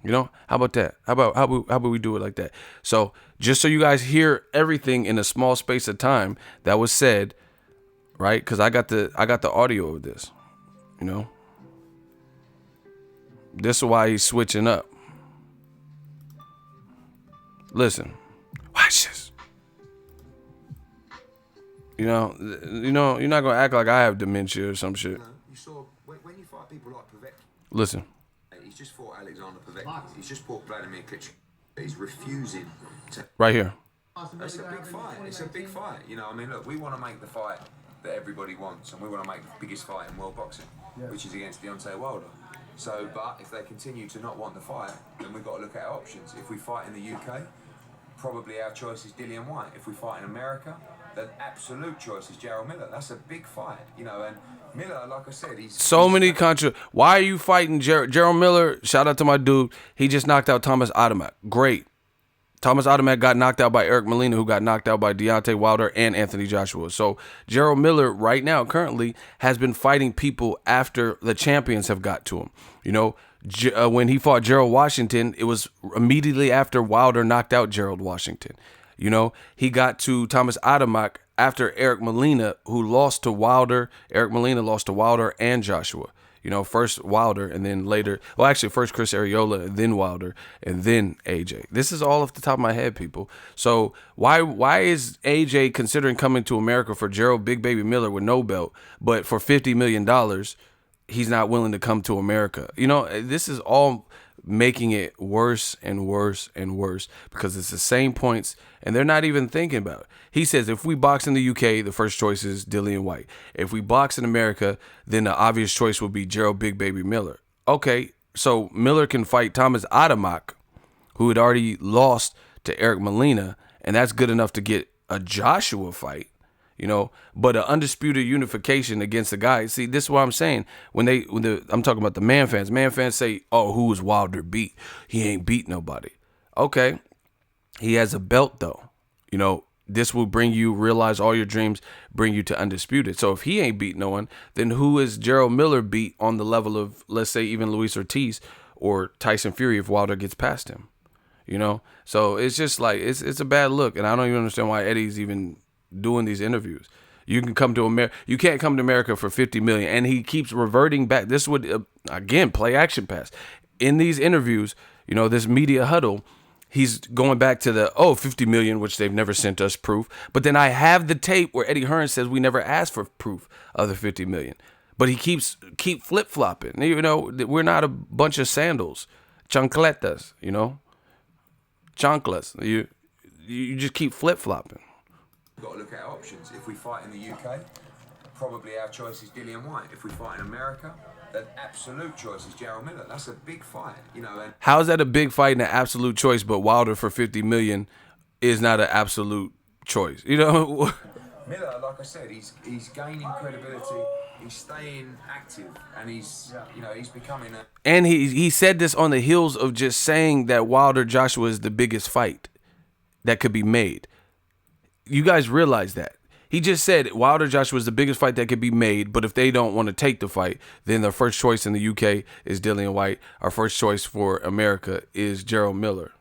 [SPEAKER 1] You know? How about that? How about we do it like that? So just so you guys hear everything in a small space of time that was said, right? Because I got the audio of this. You know? This is why he's switching up. Listen. Watch this. You know, you're not gonna act like I have dementia or some shit.
[SPEAKER 2] You saw when you fight people like Povetkin.
[SPEAKER 1] Listen.
[SPEAKER 2] He's just fought Alexander Povetkin. He's just fought Vladimir Klitschko. He's refusing to.
[SPEAKER 1] Right here.
[SPEAKER 2] It's a big fight. It's a big fight. You know, I mean, look, we want to make the fight that everybody wants, and we want to make the biggest fight in world boxing, which is against Deontay Wilder. So, but if they continue to not want the fight, then we've got to look at our options. If we fight in the UK, probably our choice is Dillian White. If we fight in America, the absolute choice is Gerald Miller. That's a big fight, you know. And Miller, like I said, Why are you fighting Gerald Miller? Shout out to my dude. He just knocked out Thomas Adamek. Great. Thomas Adamek got knocked out by Eric Molina, who got knocked out by Deontay Wilder and Anthony Joshua. So Gerald Miller right now currently has been fighting people after the champions have got to him. You know, when he fought Gerald Washington, it was immediately after Wilder knocked out Gerald Washington. You know, he got to Thomas Adamek after Eric Molina, who lost to Wilder. Eric Molina lost to Wilder and Joshua. You know, first Wilder and then later, well, actually first Chris Arreola and then Wilder and then AJ. This is all off the top of my head, people. So why is AJ considering coming to America for Gerald Big Baby Miller with no belt, but for $50 million, he's not willing to come to America? You know, this is all making it worse and worse and worse because it's the same points and they're not even thinking about it. He says if we box in the UK, the first choice is Dillian White. If we box in America, then the obvious choice would be Gerald Big Baby Miller. Okay, so Miller can fight Thomas Adamek, who had already lost to Eric Molina, and that's good enough to get a Joshua fight. You know, but an undisputed unification against the guy. See, this is what I'm saying. I'm talking about the man fans. Man fans say, "Oh, who was Wilder beat? He ain't beat nobody." Okay, he has a belt though. You know, this will realize all your dreams, bring you to undisputed. So if he ain't beat no one, then who is Gerald Miller beat on the level of, let's say, even Luis Ortiz or Tyson Fury if Wilder gets past him? You know, so it's just like it's a bad look, and I don't even understand why Eddie's even doing these interviews. You can come to America. You can't come to America for $50 million, and he keeps reverting back. This would again play action pass in these interviews. You know, this media huddle. He's going back to the $50 million, which they've never sent us proof. But then I have the tape where Eddie Hearn says we never asked for proof of the $50 million. But he keep flip flopping. You know, we're not a bunch of sandals, chancletas. You know, chanclas. You just keep flip flopping. We've got to look at our options. If we fight in the UK, probably our choice is Dillian White. If we fight in America, the absolute choice is Gerald Miller. That's a big fight, you know. And
[SPEAKER 1] how is that a big fight and an absolute choice, but Wilder for 50 million is not an absolute choice? You know.
[SPEAKER 2] Miller, like I said, he's gaining credibility. He's staying active, and he's becoming a.
[SPEAKER 1] And he said this on the heels of just saying that Wilder Joshua is the biggest fight that could be made. You guys realize that. He just said Wilder Joshua is the biggest fight that could be made, but if they don't want to take the fight, then their first choice in the UK is Dillian White. Our first choice for America is Gerald Miller.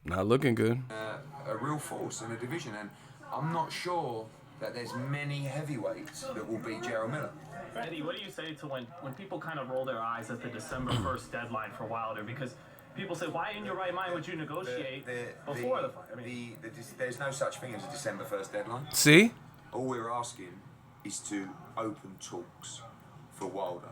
[SPEAKER 1] Not looking good.
[SPEAKER 2] A real force in the division, and I'm not sure that there's many heavyweights that will beat Gerald Miller.
[SPEAKER 3] Eddie, what do you say to when people kind of roll their eyes at the December 1st deadline for Wilder? Because people say, why in your right mind would you negotiate before the fight? I mean,
[SPEAKER 2] there's no such thing as a December 1st deadline.
[SPEAKER 1] See?
[SPEAKER 2] All we're asking is to open talks for Wilder.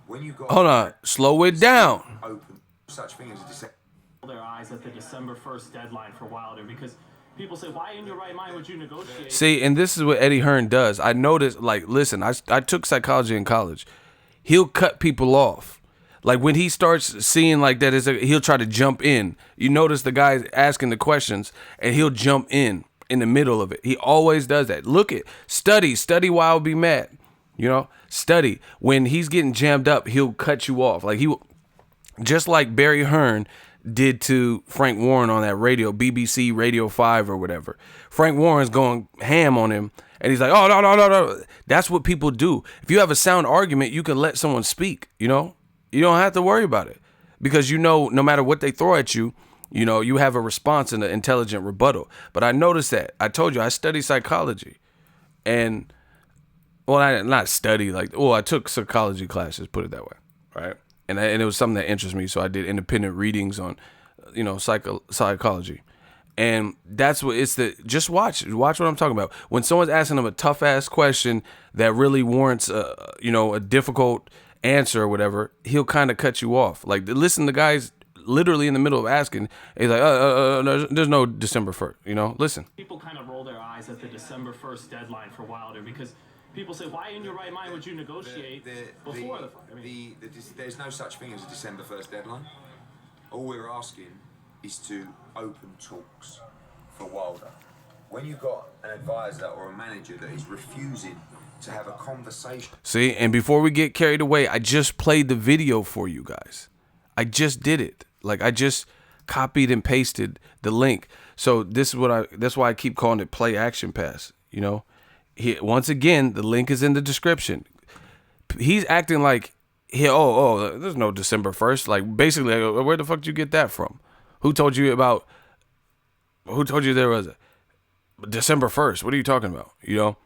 [SPEAKER 2] When you got
[SPEAKER 1] Hold on, slow it down.
[SPEAKER 2] Open such thing as a December.
[SPEAKER 3] Roll their eyes at the December 1st deadline for Wilder because people say, why in your right mind would you negotiate?
[SPEAKER 1] See, and this is what Eddie Hearn does. I noticed, like, listen, I took psychology in college. He'll cut people off. Like, when he starts seeing like that, he'll try to jump in. You notice the guy's asking the questions, and he'll jump in the middle of it. He always does that. Look at, study why I'll be mad. You know, study. When he's getting jammed up, he'll cut you off. Like, he will, just like Barry Hearn did to Frank Warren on that radio, BBC Radio 5 or whatever. Frank Warren's going ham on him, and he's like, oh, no. That's what people do. If you have a sound argument, you can let someone speak, you know? You don't have to worry about it because, you know, no matter what they throw at you, you know, you have a response and an intelligent rebuttal. But I noticed that. I told you I study psychology, and, well, I not study, like, well, I took psychology classes, put it that way, right? And it was something that interests me, so I did independent readings on, you know, psychology. And that's what it's the, just watch what I'm talking about. When someone's asking them a tough ass question that really warrants a difficult answer or whatever, he'll kind of cut you off. Like, listen, the guy's literally in the middle of asking. He's like, there's no December 1st, you know, listen.
[SPEAKER 3] People kind of roll their eyes at the December 1st deadline for Wilder because people say, why in your right mind would you negotiate before the fight? I mean,
[SPEAKER 2] there's no such thing as a December 1st deadline. All we're asking is to open talks for Wilder. When you've got an advisor or a manager that is refusing to have a conversation.
[SPEAKER 1] See, and before we get carried away, I just played the video for you guys. I just did it. Like, I just copied and pasted the link. So this is that's why I keep calling it play action pass, you know? Once again, the link is in the description. He's acting like, there's no December 1st. Like, basically, where the fuck did you get that from? Who told you there was a December 1st? What are you talking about? You know?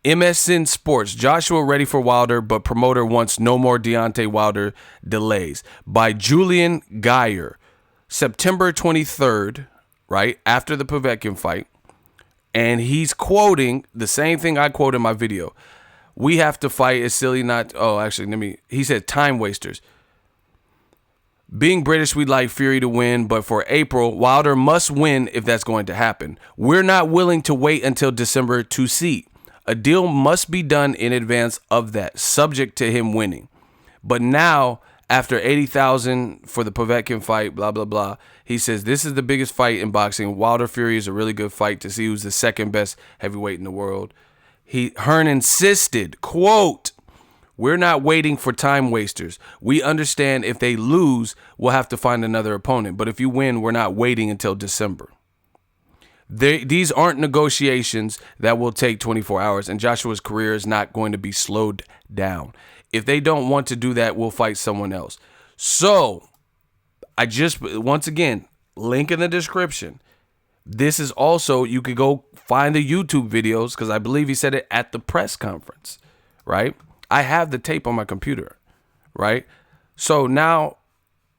[SPEAKER 1] MSN Sports, Joshua ready for Wilder, but promoter wants no more Deontay Wilder delays. By Julian Geyer, September 23rd, right, after the Povetkin fight. And he's quoting the same thing I quote in my video. We have to fight. It's silly not. He said time wasters. Being British, we'd like Fury to win, but for April, Wilder must win if that's going to happen. We're not willing to wait until December to see. A deal must be done in advance of that, subject to him winning. But now, after 80,000 for the Povetkin fight, blah, blah, blah, he says, this is the biggest fight in boxing. Wilder Fury is a really good fight to see who's the second best heavyweight in the world. Hearn insisted, quote, we're not waiting for time wasters. We understand if they lose, we'll have to find another opponent. But if you win, we're not waiting until December. These aren't negotiations that will take 24 hours, and Joshua's career is not going to be slowed down. If they don't want to do that, we'll fight someone else. So, once again, link in the description. This is also, you could go find the YouTube videos, because I believe he said it at the press conference, right? I have the tape on my computer, right? So now,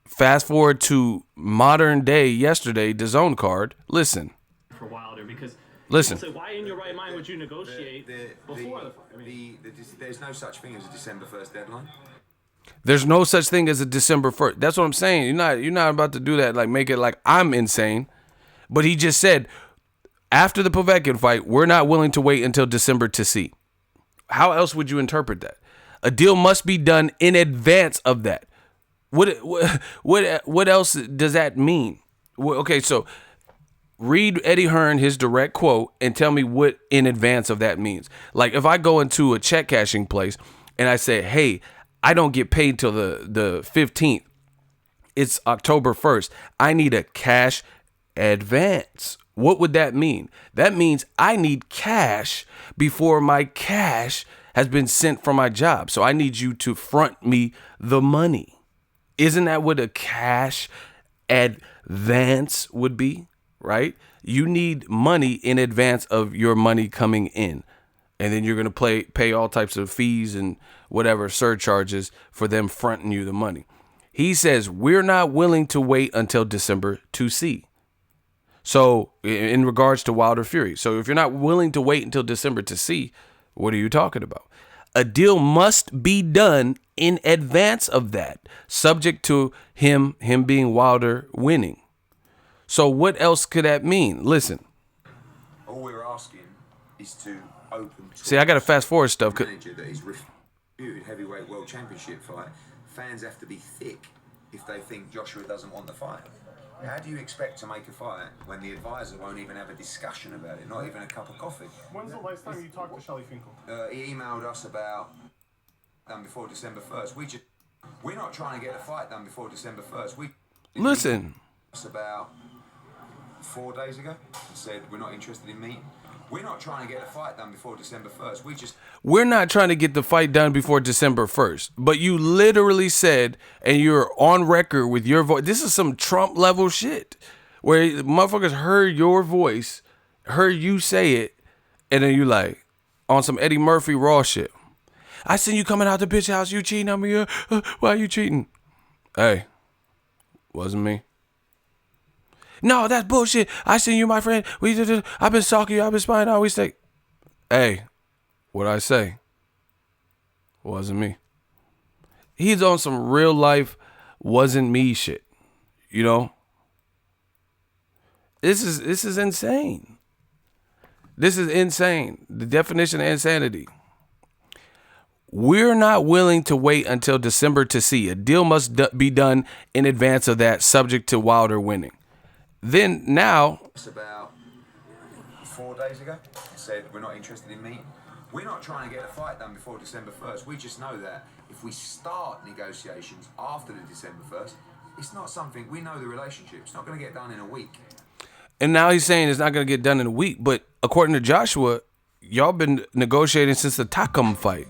[SPEAKER 1] fast forward to modern day yesterday, DAZN card. Listen.
[SPEAKER 3] For Wilder, because
[SPEAKER 1] listen.
[SPEAKER 3] Say, why in your right mind would you negotiate before the fight? I mean,
[SPEAKER 2] there's no such thing as a December 1st deadline.
[SPEAKER 1] There's no such thing as a December 1st. That's what I'm saying. You're not about to do that, like make it like I'm insane. But he just said, After the Povetkin fight, we're not willing to wait until December to see. How else would you interpret that? A deal must be done in advance of that. What else does that mean? Okay, so read Eddie Hearn, his direct quote, and tell me what in advance of that means. Like if I go into a check cashing place and I say, hey, I don't get paid till the 15th. It's October 1st. I need a cash advance. What would that mean? That means I need cash before my cash has been sent from my job. So I need you to front me the money. Isn't that what a cash advance would be, right? You need money in advance of your money coming in. And then you're going to pay all types of fees and whatever surcharges for them fronting you the money. He says, we're not willing to wait until December to see. So in regards to Wilder Fury. So if you're not willing to wait until December to see, what are you talking about? A deal must be done in advance of that, subject to him being Wilder winning. So what else could that mean? Listen.
[SPEAKER 2] All we're asking is to open.
[SPEAKER 1] See, I got to fast forward stuff.
[SPEAKER 2] Manager that is reviewed heavyweight world championship fight. Fans have to be thick if they think Joshua doesn't want the fight. How do you expect to make a fight when the advisor won't even have a discussion about it, not even a cup of coffee?
[SPEAKER 3] When's the last time you talked to Shelly Finkel?
[SPEAKER 2] He emailed us about done before December 1st. We're not trying to get a fight done before December 1st.
[SPEAKER 1] Listen.
[SPEAKER 2] About 4 days ago and said we're not interested in meeting. We're not trying to get a fight done before December 1st.
[SPEAKER 1] We're not trying to get the fight done before December 1st. But you literally said, and you're on record with your voice. This is some Trump level shit where motherfuckers heard your voice, heard you say it, and then you like on some Eddie Murphy raw shit. I seen you coming out the bitch house. You cheating on me. Why are you cheating? Hey, wasn't me. No, that's bullshit. I seen you, my friend. I've been stalking you. I've been spying out. We stay. Hey, what'd I say? Wasn't me. He's on some real life wasn't me shit. You know? This is insane. This is insane. The definition of insanity. We're not willing to wait until December to see. A deal must be done in advance of that, subject to Wilder winning. Then now,
[SPEAKER 2] about 4 days ago, said we're not interested in meeting. We're not trying to get a fight done before December 1st. We just know that if we start negotiations after the December 1st, it's not something, we know the relationship. It's not going to get done in a week.
[SPEAKER 1] And now he's saying it's not going to get done in a week. But according to Joshua, y'all been negotiating since the Takam fight.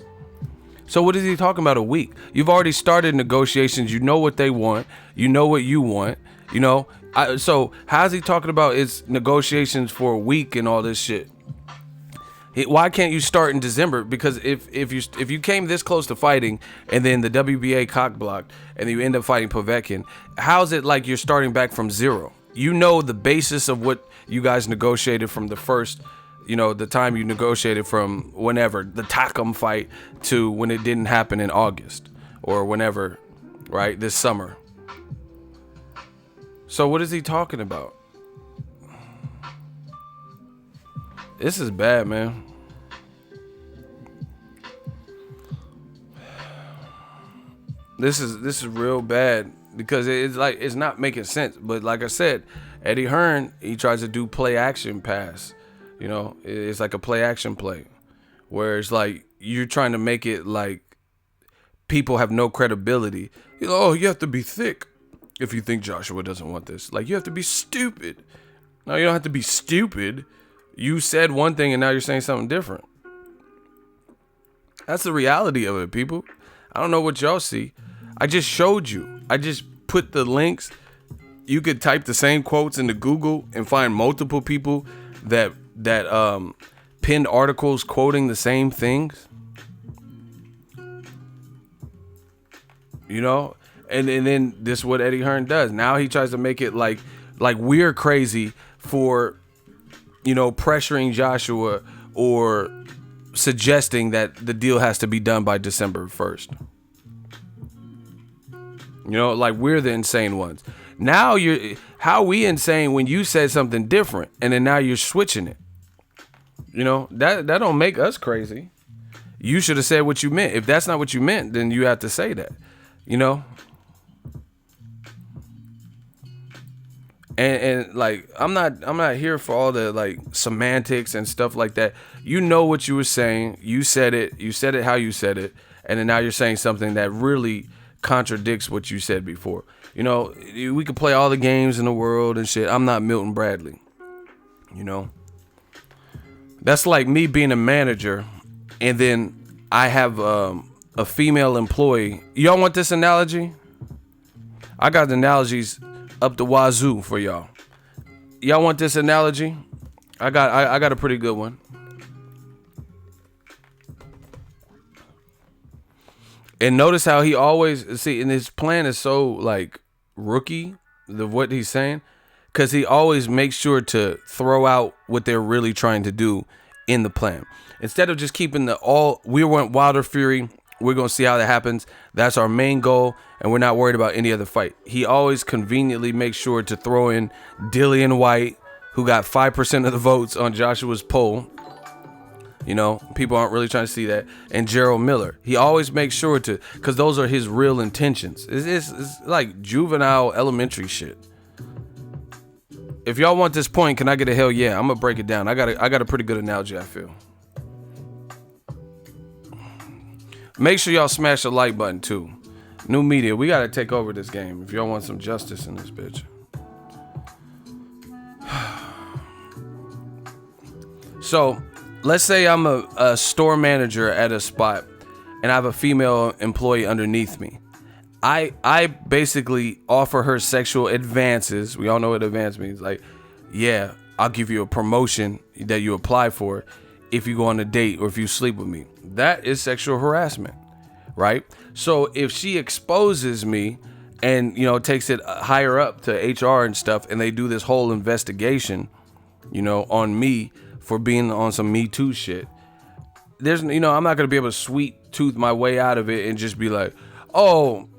[SPEAKER 1] So what is he talking about, a week? You've already started negotiations. You know what they want. You know what you want. You know. So how's he talking about it's negotiations for a week and all this shit? Why can't you start in December? Because if you came this close to fighting and then the WBA cock blocked and then you end up fighting Povetkin, how's it like you're starting back from zero? You know the basis of what you guys negotiated from the first, you know, the time you negotiated from whenever, the Takam fight to when it didn't happen in August or whenever, right, this summer. So what is he talking about? This is bad, man. This is real bad because it's like it's not making sense. But like I said, Eddie Hearn, he tries to do play action pass. You know, it's like a play action play where it's like you're trying to make it like people have no credibility. You know, oh, you have to be thick if you think Joshua doesn't want this. Like, you have to be stupid. No, you don't have to be stupid. You said one thing and now you're saying something different. That's the reality of it, people. I don't know what y'all see. I just showed you. I just put the links. You could type the same quotes into Google and find multiple people that pinned articles quoting the same things. You know? And then this is what Eddie Hearn does. Now he tries to make it like we're crazy for, you know, pressuring Joshua or suggesting that the deal has to be done by December 1st. You know, like we're the insane ones. Now how we insane when you said something different and then now you're switching it. You know, that don't make us crazy. You should have said what you meant. If that's not what you meant, then you have to say that. You know? And like I'm not here for all the like semantics and stuff like that. You know what you were saying. You said it how you said it, and then now you're saying something that really contradicts what you said before. You know, we could play all the games in the world and shit. I'm not Milton Bradley. You know? That's like me being a manager and then I have a female employee. Y'all want this analogy? I got the analogies up the wazoo for y'all. Y'all want this analogy? I got a pretty good one. And notice how he always see, and his plan is so like rookie, what he's saying, because he always makes sure to throw out what they're really trying to do in the plan. Instead of just keeping we want Wilder Fury, we're gonna see how that happens. That's our main goal, and we're not worried about any other fight. He always conveniently makes sure to throw in Dillian White, who got 5% of the votes on Joshua's poll. You know, people aren't really trying to see that. And Gerald Miller. He always makes sure to, because those are his real intentions. It's like juvenile elementary shit. If y'all want this point, can I get a hell yeah? I'm going to break it down. I got a pretty good analogy, I feel. Make sure y'all smash the like button, too. New media, we got to take over this game if y'all want some justice in this bitch. So, let's say I'm a store manager at a spot and I have a female employee underneath me. I basically offer her sexual advances. We all know what advance means. Like, yeah, I'll give you a promotion that you apply for if you go on a date or if you sleep with me. That is sexual harassment, right? So if she exposes me and, you know, takes it higher up to HR and stuff, and they do this whole investigation, you know, on me for being on some Me Too shit, there's, you know, I'm not going to be able to sweet tooth my way out of it and just be like, oh,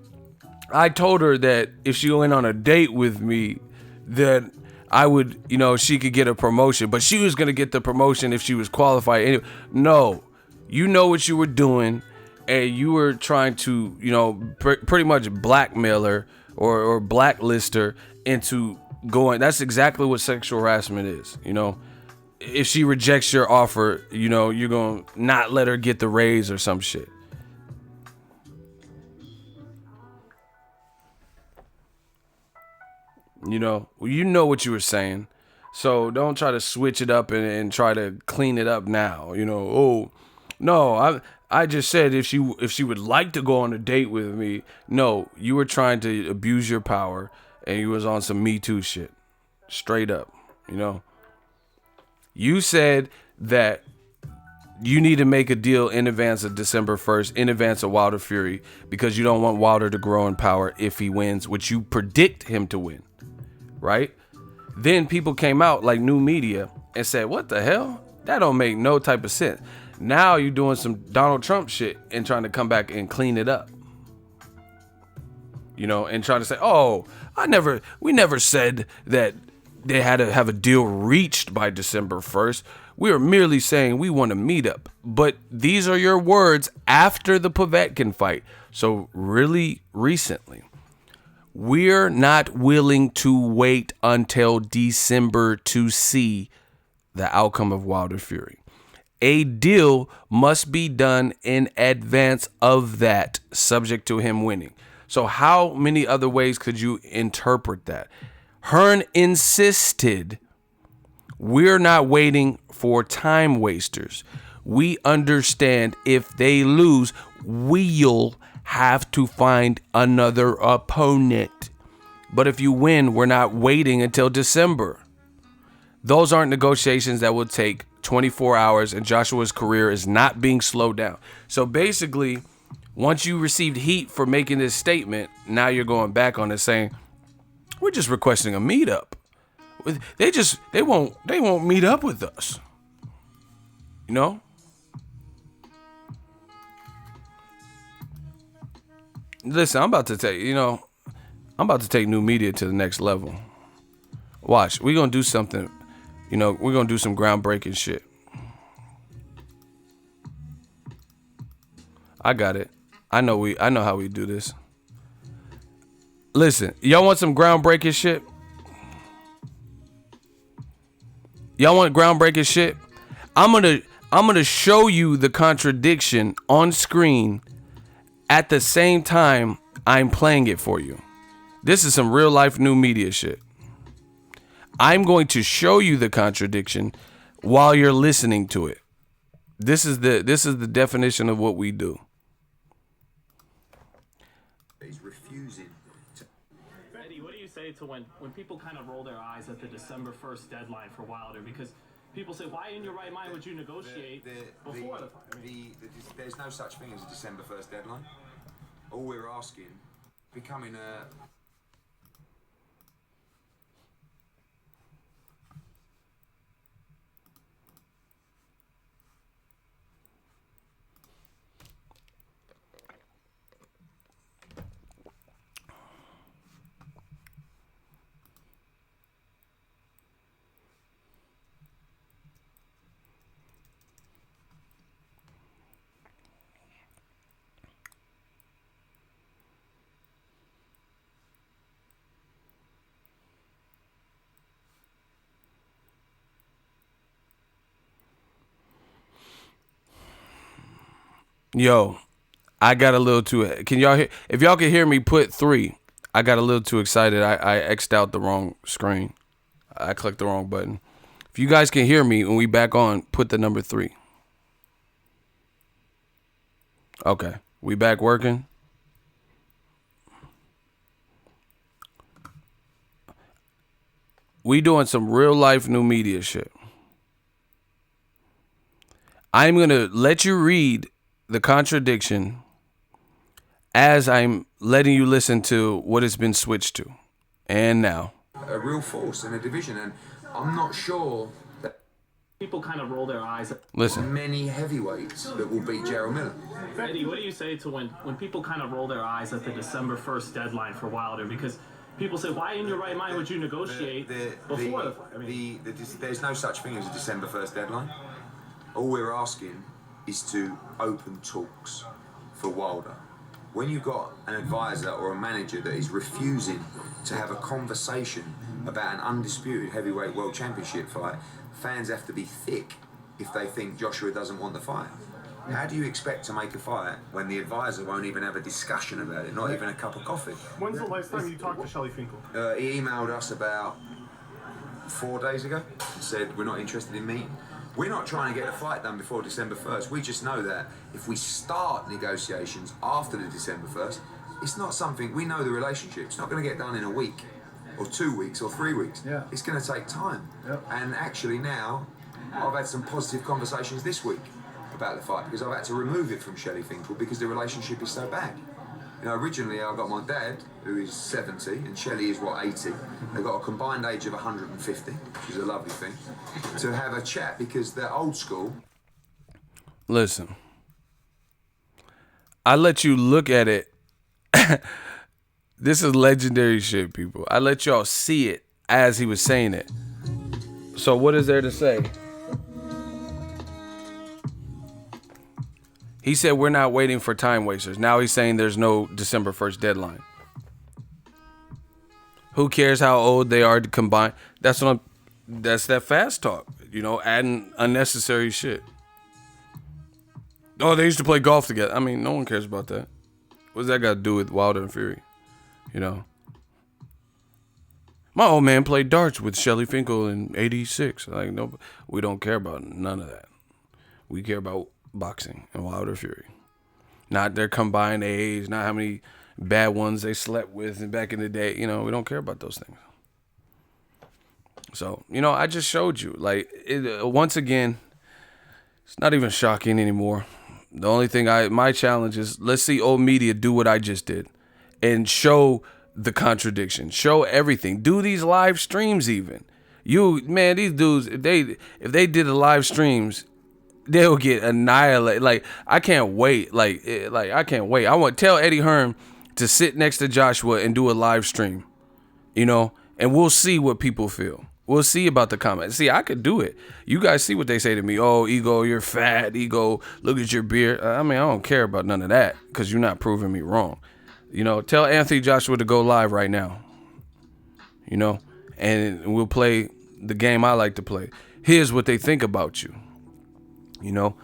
[SPEAKER 1] I told her that if she went on a date with me, that I would, you know, she could get a promotion, but she was going to get the promotion if she was qualified. Anyway, no, you know what you were doing, and you were trying to, you know, pretty much blackmail her or blacklist her into going. That's exactly what sexual harassment is, you know. If she rejects your offer, you know, you're going to not let her get the raise or some shit. You know what you were saying. So don't try to switch it up and try to clean it up now. You know, oh, no, I just said if she would like to go on a date with me. No, you were trying to abuse your power and you was on some Me Too shit. Straight up, you know. You said that you need to make a deal in advance of December 1st, in advance of Wilder Fury, because you don't want Wilder to grow in power if he wins, which you predict him to win. Right? Then people came out like new media and said, what the hell? That don't make no type of sense. Now you're doing some Donald Trump shit and trying to come back and clean it up. You know, and trying to say, oh, we never said that they had to have a deal reached by December 1st. We are merely saying we want to meet up. But these are your words after the Povetkin fight. So really recently. We're not willing to wait until December to see the outcome of Wilder Fury. A deal must be done in advance of that, subject to him winning. So how many other ways could you interpret that? Hearn insisted, we're not waiting for time wasters. We understand if they lose, we'll have to find another opponent. But if you win, we're not waiting until December. Those aren't negotiations that will take 24 hours, and Joshua's career is not being slowed down. So basically, once you received heat for making this statement, now you're going back on it saying, we're just requesting a meetup. They won't meet up with us. You know? Listen, I'm about to tell you, you know, I'm about to take new media to the next level. Watch, we're gonna do something. You know, we're gonna do some groundbreaking shit. I got it. I know how we do this. Listen, y'all want some groundbreaking shit? Y'all want groundbreaking shit? I'm gonna show you the contradiction on screen at the same time I'm playing it for you. This is some real life new media shit. I'm going to show you the contradiction while you're listening to it. This is the definition of what we do.
[SPEAKER 2] He's refusing to.
[SPEAKER 3] Eddie, what do you say to when people kind of roll their eyes at the December 1st deadline for Wilder? Because people say, why in your right mind would you negotiate before the fight? I mean,
[SPEAKER 2] there's no such thing as a December 1st deadline. All we're asking, becoming a...
[SPEAKER 1] Yo, I got a little too. Can y'all hear? If y'all can hear me, put 3. I got a little too excited. I X'd out the wrong screen. I clicked the wrong button. If you guys can hear me when we back on, put the number 3. Okay, we back working. We doing some real life new media shit. I'm gonna let you read the contradiction as I'm letting you listen to what it's been switched to. And now.
[SPEAKER 2] A real force in a division, and I'm not sure that
[SPEAKER 3] people kind of roll their eyes at
[SPEAKER 2] many heavyweights that will beat Gerald Miller.
[SPEAKER 3] Eddie, what do you say to when people kind of roll their eyes at the December 1st deadline for Wilder? Because people say, why in your right mind would you negotiate before the fight? I mean,
[SPEAKER 2] there's no such thing as a December 1st deadline. All we're asking is to open talks for Wilder. When you've got an advisor or a manager that is refusing to have a conversation about an undisputed heavyweight world championship fight, fans have to be thick if they think Joshua doesn't want the fight. How do you expect to make a fight when the advisor won't even have a discussion about it, not even a cup of coffee?
[SPEAKER 4] When's the last time you talked to Shelly Finkel?
[SPEAKER 2] He emailed us about 4 days ago and said we're not interested in meeting. We're not trying to get the fight done before December 1st. We just know that if we start negotiations after the December 1st, it's not something, we know the relationship. It's not going to get done in a week or 2 weeks or 3 weeks.
[SPEAKER 4] Yeah.
[SPEAKER 2] It's going to take time.
[SPEAKER 4] Yep.
[SPEAKER 2] And actually now, I've had some positive conversations this week about the fight because I've had to remove it from Shelly Finkel because the relationship is so bad. You know, originally I got my dad, who is 70, and Shelly is, 80? They've got a combined age of 150, which is a lovely thing, to have a chat because they're old school.
[SPEAKER 1] Listen, I let you look at it. This is legendary shit, people. I let y'all see it as he was saying it. So what is there to say? He said we're not waiting for time wasters. Now he's saying there's no December 1st deadline. Who cares how old they are to combine? That's that fast talk, you know, adding unnecessary shit. Oh, they used to play golf together. I mean, no one cares about that. What's that got to do with Wilder and Fury? You know. My old man played darts with Shelly Finkel in '86. Like, no, we don't care about none of that. We care about boxing and Wilder Fury. Not their combined age, not how many bad ones they slept with back in the day. You know, we don't care about those things. So, you know, I just showed you. Like, once again, it's not even shocking anymore. The only thing my challenge is, let's see old media do what I just did and show the contradiction. Show everything. Do these live streams even. Man, these dudes, if they did the live streams, they'll get annihilated. Like, I can't wait. Like I can't wait. I want to tell Eddie Hearn, to sit next to Joshua and do a live stream, you know, and we'll see what people feel. We'll see about the comments. See, I could do it. You guys see what they say to me. Oh, Ego, you're fat. Ego, look at your beard. I mean, I don't care about none of that because you're not proving me wrong. You know, tell Anthony Joshua to go live right now. You know, and we'll play the game I like to play. Here's what they think about you. You know,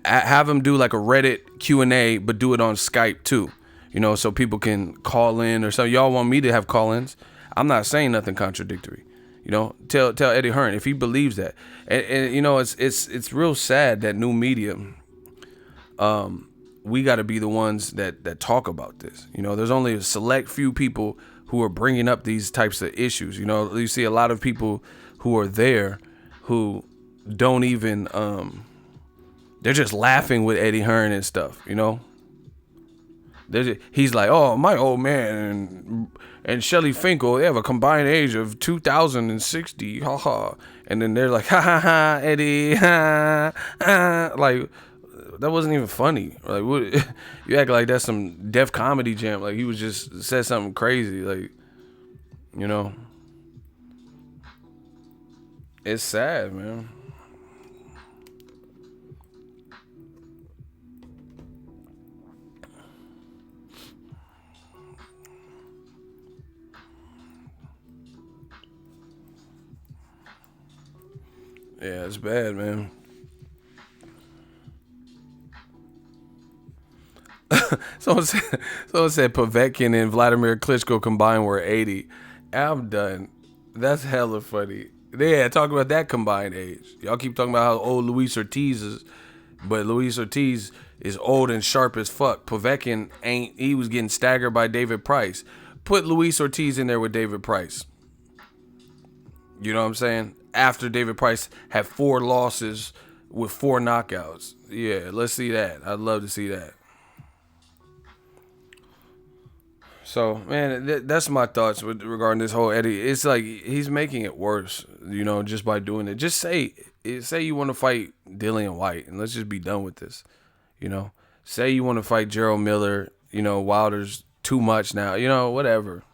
[SPEAKER 1] have them do like a Reddit Q&A, but do it on Skype too. You know, so people can call in or something. Y'all want me to have call-ins? I'm not saying nothing contradictory. You know, tell Eddie Hearn if he believes that. And you know, it's real sad that new media, we got to be the ones that talk about this. You know, there's only a select few people who are bringing up these types of issues. You know, you see a lot of people who are there who don't even, they're just laughing with Eddie Hearn and stuff, you know. He's like, oh, my old man and Shelly Finkel, they have a combined age of 2060, haha. And then they're like, ha ha ha, Eddie, ha ha. Like, that wasn't even funny. Like, what, you act like that's some Def Comedy Jam. Like, he was just said something crazy. Like, you know, it's sad, man. Yeah, it's bad, man. Someone said Povetkin and Vladimir Klitschko combined were 80. I'm done. That's hella funny. Yeah, talk about that combined age. Y'all keep talking about how old Luis Ortiz is, but Luis Ortiz is old and sharp as fuck. Povetkin ain't. He was getting staggered by David Price. Put Luis Ortiz in there with David Price. You know what I'm saying? After David Price had 4 losses with 4 knockouts. Yeah, let's see that. I'd love to see that. So, man, that's my thoughts regarding this whole Eddie. It's like he's making it worse, you know, just by doing it. Just say you want to fight Dillian White, and let's just be done with this, you know. Say you want to fight Gerald Miller, you know, Wilder's too much now, you know, whatever.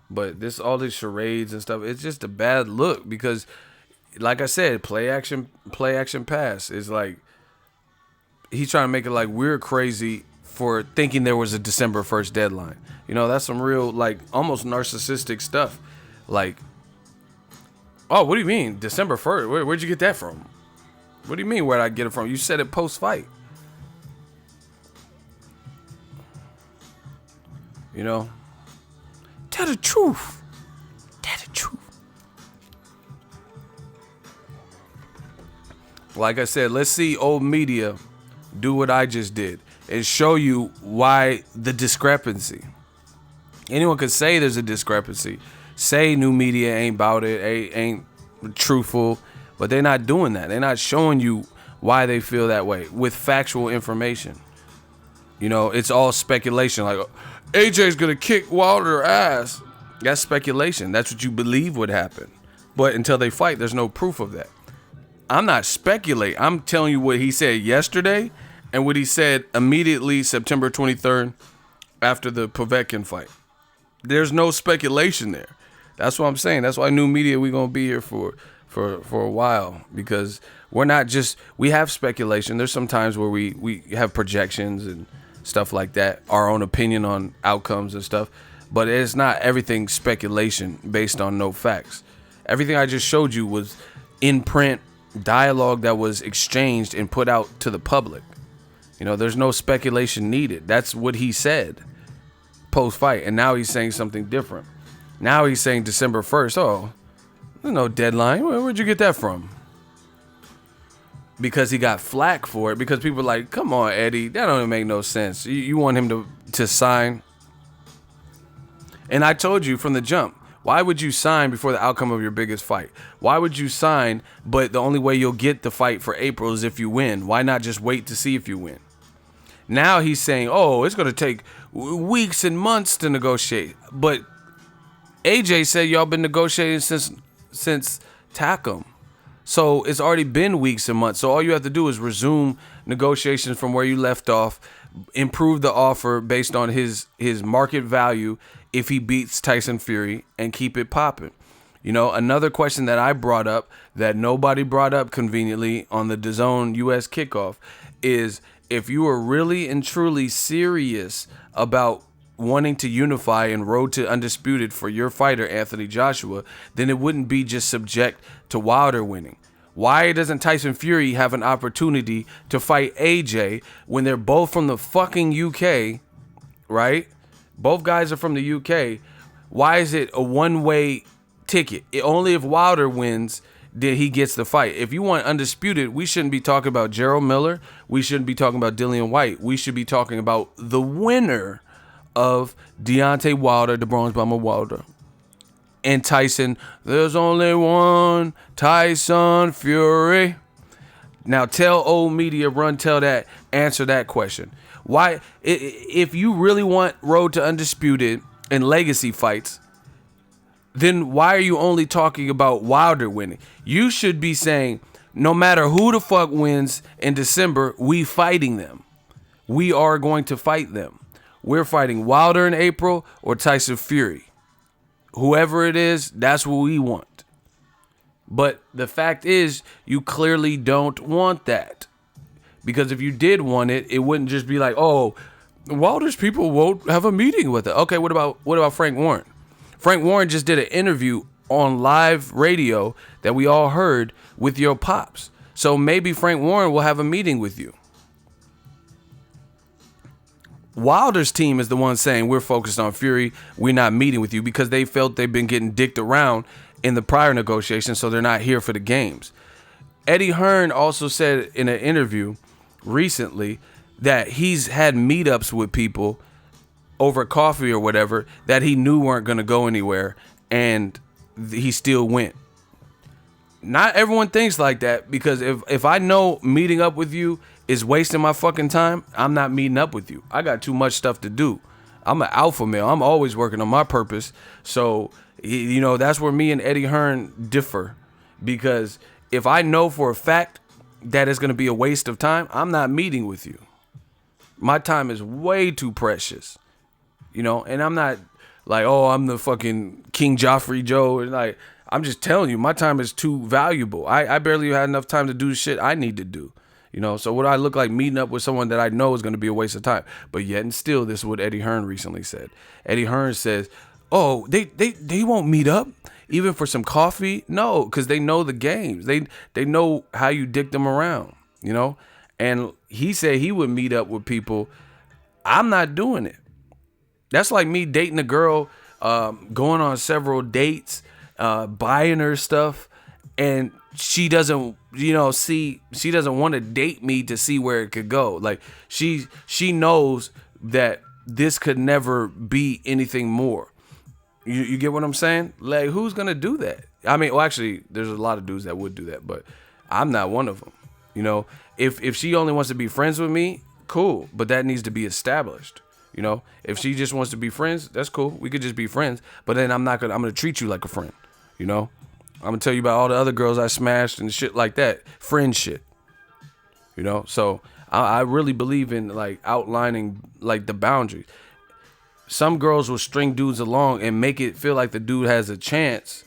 [SPEAKER 1] But all these charades and stuff, it's just a bad look because, like I said, play action pass is like he's trying to make it like we're crazy for thinking there was a December 1st deadline. You know, that's some real like almost narcissistic stuff. Like, oh, what do you mean December 1st? Where'd you get that from? What do you mean where'd I get it from? You said it post fight. You know. Tell the truth. Tell the truth. Like I said, let's see old media do what I just did and show you why the discrepancy. Anyone could say there's a discrepancy. Say new media ain't about it, ain't truthful, but they're not doing that. They're not showing you why they feel that way with factual information. You know, it's all speculation. Like, AJ's gonna kick Wilder ass. That's speculation. That's what you believe would happen. But until they fight, there's no proof of that. I'm not speculating. I'm telling you what he said yesterday and what he said immediately September 23rd after the Povetkin fight. There's no speculation there. That's what I'm saying. That's why new media, we're gonna be here for a while, because we're not just, we have speculation. There's some times where we have projections and stuff like that, our own opinion on outcomes and stuff, but it's not everything speculation based on no facts. Everything I just showed you was in print dialogue that was exchanged and put out to the public. You know, there's no speculation needed. That's what he said post fight, and now he's saying something different. Now he's saying December 1st. Oh, there's no deadline. Where'd you get that from? Because he got flack for it, because people are like, come on, Eddie, that don't make no sense. You want him to sign? And I told you from the jump, why would you sign before the outcome of your biggest fight? Why would you sign, but the only way you'll get the fight for April is if you win? Why not just wait to see if you win? Now he's saying, oh, it's going to take weeks and months to negotiate. But AJ said y'all been negotiating since Takam. So it's already been weeks and months. So all you have to do is resume negotiations from where you left off, improve the offer based on his market value if he beats Tyson Fury, and keep it popping. You know, another question that I brought up that nobody brought up conveniently on the DAZN US kickoff is, if you are really and truly serious about wanting to unify and road to undisputed for your fighter, Anthony Joshua, then it wouldn't be just subject to Wilder winning. Why doesn't Tyson Fury have an opportunity to fight AJ when they're both from the fucking UK, right? Both guys are from the UK. Why is it a one-way ticket? Only if Wilder wins then he gets the fight. If you want undisputed, we shouldn't be talking about Gerald Miller. We shouldn't be talking about Dillian White. We should be talking about the winner of Deontay Wilder, the Bronze Bomber Wilder, and Tyson. There's only one Tyson Fury. Now tell old media, run, tell that, answer that question. Why, if you really want road to undisputed and legacy fights, then why are you only talking about Wilder winning? You should be saying, no matter who the fuck wins in December, we fighting them. We are going to fight them. We're fighting Wilder in April or Tyson Fury. Whoever it is, that's what we want. But the fact is, you clearly don't want that. Because if you did want it, it wouldn't just be like, oh, Wilder's people won't have a meeting with it. Okay, what about Frank Warren? Frank Warren just did an interview on live radio that we all heard with your pops. So maybe Frank Warren will have a meeting with you. Wilder's team is the one saying we're focused on Fury. We're not meeting with you because they felt they've been getting dicked around in the prior negotiations, so they're not here for the games. Eddie Hearn also said in an interview recently that he's had meetups with people over coffee or whatever that he knew weren't going to go anywhere, and he still went. Not everyone thinks like that, because if I know meeting up with you is wasting my fucking time, I'm not meeting up with you. I got too much stuff to do. I'm an alpha male. I'm always working on my purpose. So, you know, that's where me and Eddie Hearn differ, because if I know for a fact that it's going to be a waste of time, I'm not meeting with you. My time is way too precious. You know, and I'm not like, oh, I'm the fucking King Joffrey Joe. And like, I'm just telling you, my time is too valuable. I barely had enough time to do shit I need to do. You know, so would I look like meeting up with someone that I know is going to be a waste of time? But yet and still, this is what Eddie Hearn recently said. Eddie Hearn says, oh, they won't meet up even for some coffee? No, because they know the games. They know how you dick them around, you know? And he said he would meet up with people. I'm not doing it. That's like me dating a girl, going on several dates, buying her stuff, and she doesn't, you know, she doesn't want to date me to see where it could go. Like she knows that this could never be anything more. You get what I'm saying? Like, who's gonna do that? I mean, well, actually, there's a lot of dudes that would do that, but I'm not one of them. You know, if she only wants to be friends with me, cool, but that needs to be established. You know, if she just wants to be friends, that's cool. We could just be friends. But then I'm gonna treat you like a friend. You know, I'm gonna tell you about all the other girls I smashed and shit like that. Friend shit. You know, so I really believe in like outlining like the boundaries. Some girls will string dudes along and make it feel like the dude has a chance.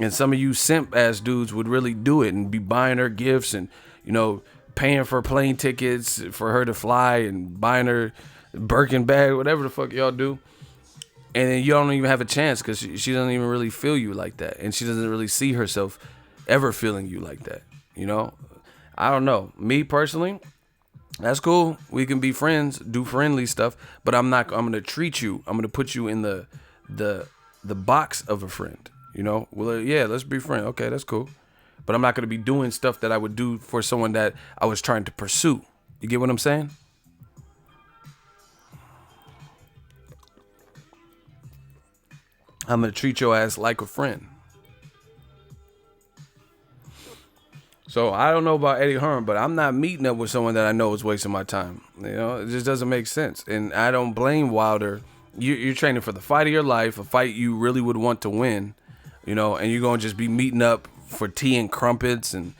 [SPEAKER 1] And some of you simp ass dudes would really do it and be buying her gifts and, you know, paying for plane tickets for her to fly and buying her Birkin bag, whatever the fuck y'all do, and then you don't even have a chance because she doesn't even really feel you like that, and she doesn't really see herself ever feeling you like that. You know, I don't know. Me personally, that's cool. We can be friends, do friendly stuff, but I'm gonna treat you. I'm gonna put you in the box of a friend. You know, well, yeah, let's be friends. Okay, that's cool, but I'm not gonna be doing stuff that I would do for someone that I was trying to pursue. You get what I'm saying? I'm going to treat your ass like a friend. So I don't know about Eddie Hearn, but I'm not meeting up with someone that I know is wasting my time. You know, it just doesn't make sense. And I don't blame Wilder. You're training for the fight of your life, a fight you really would want to win, you know, and you're going to just be meeting up for tea and crumpets and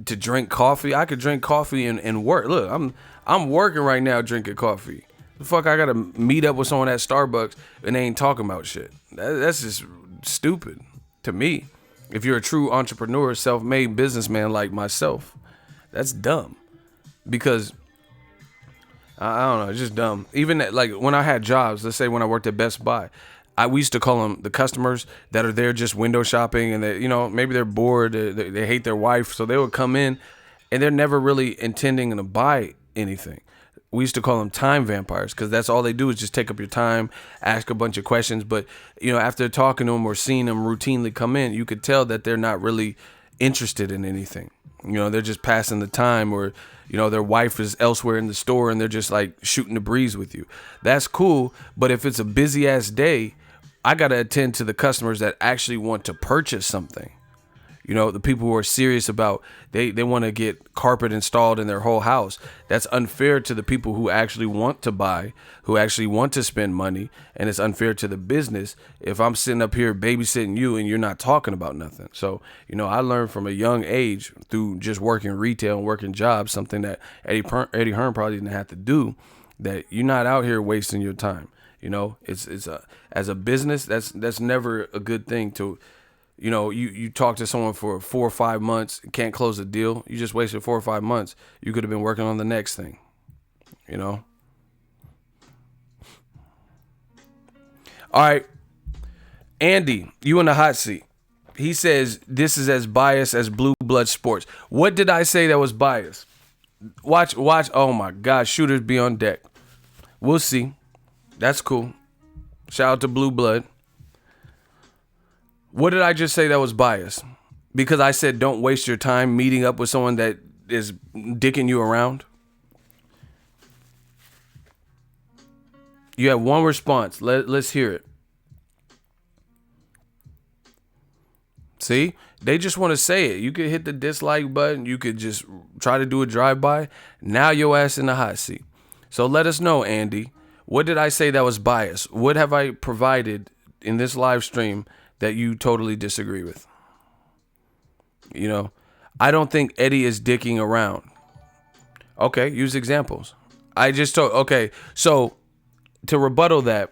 [SPEAKER 1] to drink coffee. I could drink coffee and work. Look, I'm working right now drinking coffee. The fuck I gotta meet up with someone at Starbucks and they ain't talking about shit. That's just stupid to me. If you're a true entrepreneur, self-made businessman like myself, that's dumb. Because I don't know, it's just dumb. Even like when I had jobs, let's say when I worked at Best Buy, we used to call them the customers that are there just window shopping, and they, maybe they're bored, they hate their wife, so they would come in, and they're never really intending to buy anything. We used to call them time vampires because that's all they do is just take up your time, ask a bunch of questions. But, after talking to them or seeing them routinely come in, you could tell that they're not really interested in anything. They're just passing the time, or, their wife is elsewhere in the store and they're just like shooting the breeze with you. That's cool. But if it's a busy ass day, I got to attend to the customers that actually want to purchase something. The people who are serious about, they want to get carpet installed in their whole house. That's unfair to the people who actually want to buy, who actually want to spend money. And it's unfair to the business if I'm sitting up here babysitting you and you're not talking about nothing. So, I learned from a young age through just working retail and working jobs, something that Eddie Hearn probably didn't have to do, that you're not out here wasting your time. As a business, that's never a good thing to, you talk to someone for 4 or 5 months, can't close a deal. You just wasted 4 or 5 months. You could have been working on the next thing, All right. Andy, you in the hot seat. He says this is as biased as Blue Blood Sports. What did I say that was biased? Watch. Oh my God, shooters be on deck. We'll see. That's cool. Shout out to Blue Blood. What did I just say that was biased? Because I said don't waste your time meeting up with someone that is dicking you around? You have one response. Let's hear it. See? They just want to say it. You could hit the dislike button. You could just try to do a drive-by. Now your ass in the hot seat. So let us know, Andy. What did I say that was biased? What have I provided in this live stream that you totally disagree with? I don't think Eddie is dicking around. Okay, use examples. Okay, so to rebuttal that,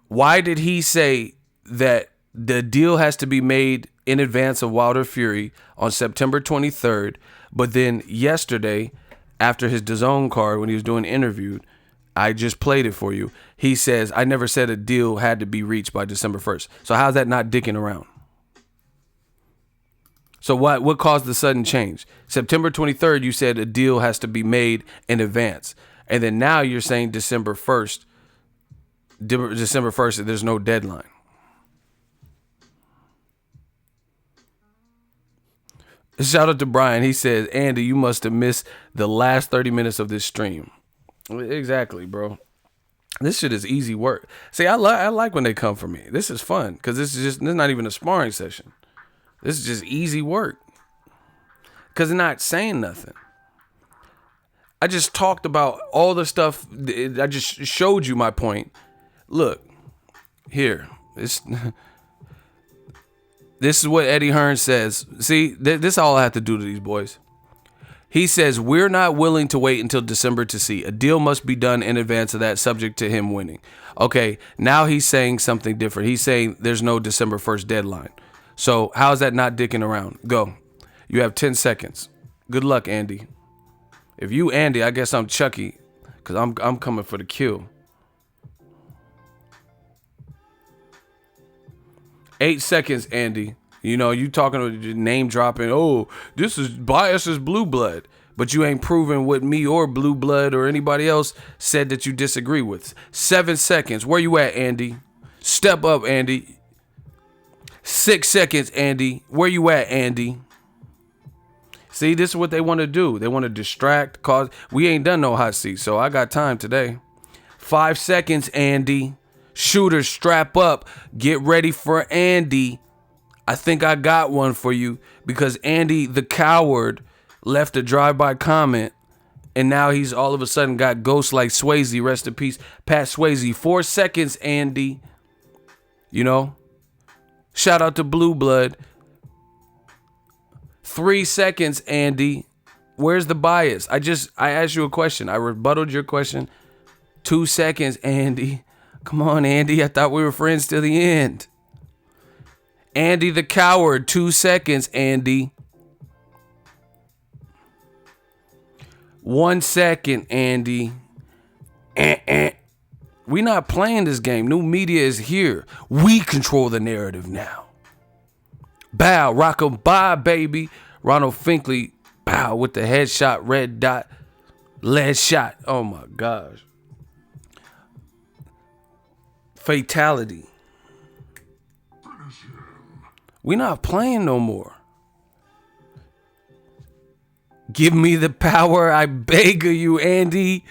[SPEAKER 1] why did he say that the deal has to be made in advance of Wilder Fury on September 23rd, but then yesterday, after his DAZN card, when he was doing an interview, I just played it for you. He says, I never said a deal had to be reached by December 1st. So how's that not dicking around? So what caused the sudden change? September 23rd, you said a deal has to be made in advance. And then now you're saying December 1st, there's no deadline. Shout out to Brian. He says, Andy, you must have missed the last 30 minutes of this stream. Exactly, bro. This shit is easy work. See, I like when they come for me. This is fun because this is not even a sparring session. This is just easy work because they're not saying nothing. I just talked about all the stuff. I just showed you my point. Look, here. This is what Eddie Hearn says. See, this is all I have to do to these boys. He says, we're not willing to wait until December to see. A deal must be done in advance of that, subject to him winning. Okay, now he's saying something different. He's saying there's no December 1st deadline. So how is that not dicking around? Go. You have 10 seconds. Good luck, Andy. If you Andy, I guess I'm Chucky, because I'm coming for the kill. 8 seconds, Andy. You talking name dropping. Oh, this is biased as Blue Blood, but you ain't proven what me or Blue Blood or anybody else said that you disagree with. 7 seconds. Where you at, Andy? Step up, Andy. 6 seconds, Andy. Where you at, Andy? See, this is what they want to do. They want to distract, cause we ain't done no hot seat, so I got time today. 5 seconds, Andy. Shooters, strap up. Get ready for Andy. I think I got one for you because Andy the coward left a drive-by comment and now he's all of a sudden got ghosts like Swayze. Rest in peace, Pat Swayze. 4 seconds, Andy. Shout out to Blue Blood. 3 seconds, Andy. Where's the bias? I asked you a question. I rebutted your question. 2 seconds, Andy. Come on, Andy. I thought we were friends till the end. Andy the coward. 2 seconds, Andy. 1 second, Andy. We not playing this game. New media is here. We control the narrative now. Bow, rock 'em, bye, baby. Ronald Finkley, bow, with the headshot, red dot, lead shot. Oh my gosh. Fatality. We not playing no more. Give me the power, I beg of you, Andy.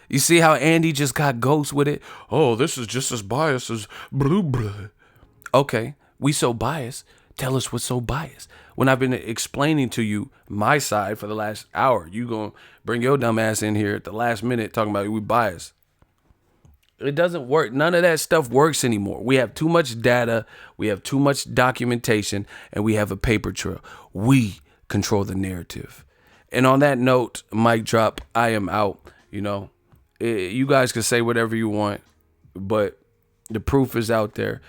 [SPEAKER 1] You see how Andy just got ghost with it? Oh, this is just as biased as blah, blah. Okay, we so biased. Tell us what's so biased. When I've been explaining to you my side for the last hour, you gonna bring your dumb ass in here at the last minute talking about we biased. It doesn't work. None of that stuff works anymore. We have too much data. We have too much documentation, and we have a paper trail. We control the narrative. And on that note, mic drop, I am out. You know, you guys can say whatever you want, but the proof is out there.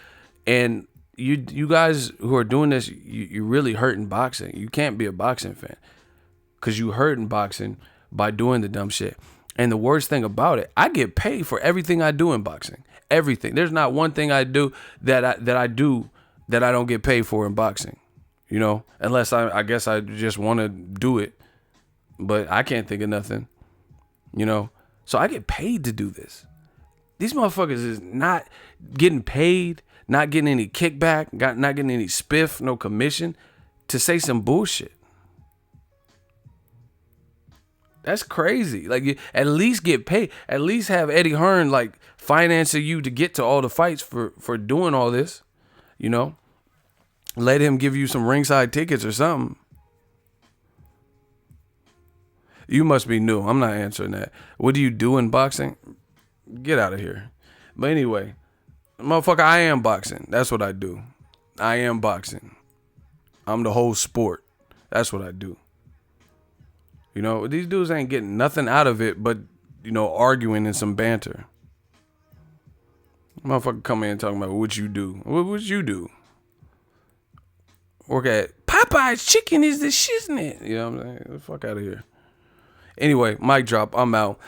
[SPEAKER 1] And you guys who are doing this, you're really hurting boxing. You can't be a boxing fan because you hurting boxing by doing the dumb shit. And the worst thing about it, I get paid for everything I do in boxing. Everything. There's not one thing I do that I don't get paid for in boxing. You know, unless I guess I just want to do it. But I can't think of nothing, you know. So I get paid to do this. These motherfuckers is not getting paid, not getting any kickback, not getting any spiff, no commission to say some bullshit. That's crazy. Like, at least get paid. At least have Eddie Hearn like financing you to get to all the fights for doing all this, you know. Let him give you some ringside tickets or something. You must be new. I'm not answering that. What do you do in boxing? Get out of here. But anyway, motherfucker, I am boxing. That's what I do. I am boxing. I'm the whole sport. That's what I do. You know, these dudes ain't getting nothing out of it but, you know, arguing and some banter. Motherfucker come in talking about what you do. What you do? Work at Popeye's Chicken is the shiznit. You know what I'm saying? Get the fuck out of here. Anyway, mic drop. I'm out.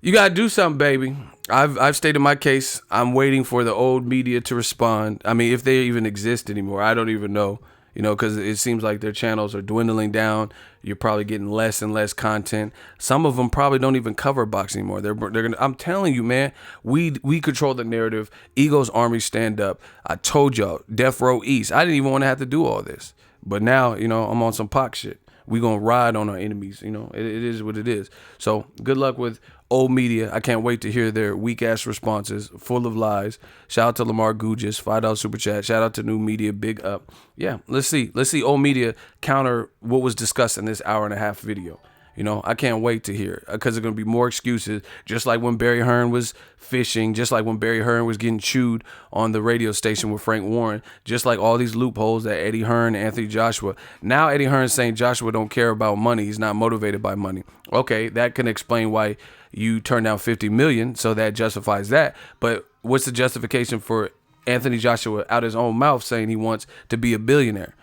[SPEAKER 1] You gotta do something, baby. I've stated my case. I'm waiting for the old media to respond. I mean, if they even exist anymore, I don't even know. You know, because it seems like their channels are dwindling down. You're probably getting less and less content. Some of them probably don't even cover boxing anymore. They're gonna. I'm telling you, man. We control the narrative. Eagles Army stand up. I told y'all, Death Row East. I didn't even want to have to do all this, but now, you know, I'm on some Pac shit. We gonna ride on our enemies, you know. It is what it is. So good luck with old media. I can't wait to hear their weak ass responses, full of lies. Shout out to Lamar Gugis, $5 super chat. Shout out to new media, big up. Yeah, let's see old media counter what was discussed in this hour and a half video. You know, I can't wait to hear, because there's going to be more excuses, just like when Barry Hearn was fishing, just like when Barry Hearn was getting chewed on the radio station with Frank Warren, just like all these loopholes that Eddie Hearn, Anthony Joshua. Now Eddie Hearn's saying Joshua don't care about money. He's not motivated by money. Okay, that can explain why you turned down $50 million, so that justifies that. But what's the justification for Anthony Joshua out his own mouth saying he wants to be a billionaire?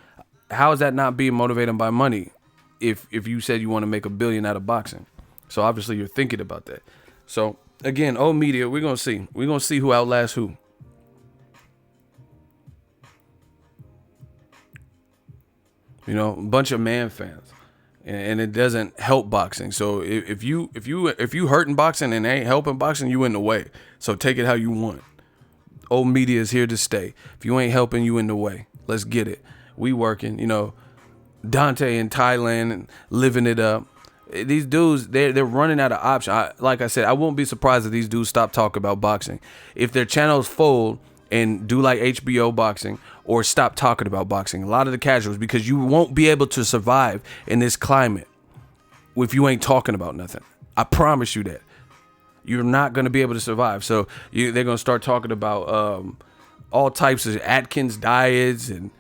[SPEAKER 1] How is that not being motivated by money? If you said you want to make $1 billion out of boxing. So obviously you're thinking about that. So again, old media, we're going to see. We're going to see who outlasts who. You know, a bunch of man fans. And it doesn't help boxing. So if you hurting boxing and ain't helping boxing, you in the way. So take it how you want. Old media is here to stay. If you ain't helping, you in the way. Let's get it. We working, you know. Deontay in Thailand and living it up. These dudes, they're running out of options. Like I said, I won't be surprised if these dudes stop talking about boxing. If their channels fold and do like HBO boxing or stop talking about boxing, a lot of the casuals, because you won't be able to survive in this climate if you ain't talking about nothing. I promise you that. You're not going to be able to survive. So they're going to start talking about all types of Atkins diets and,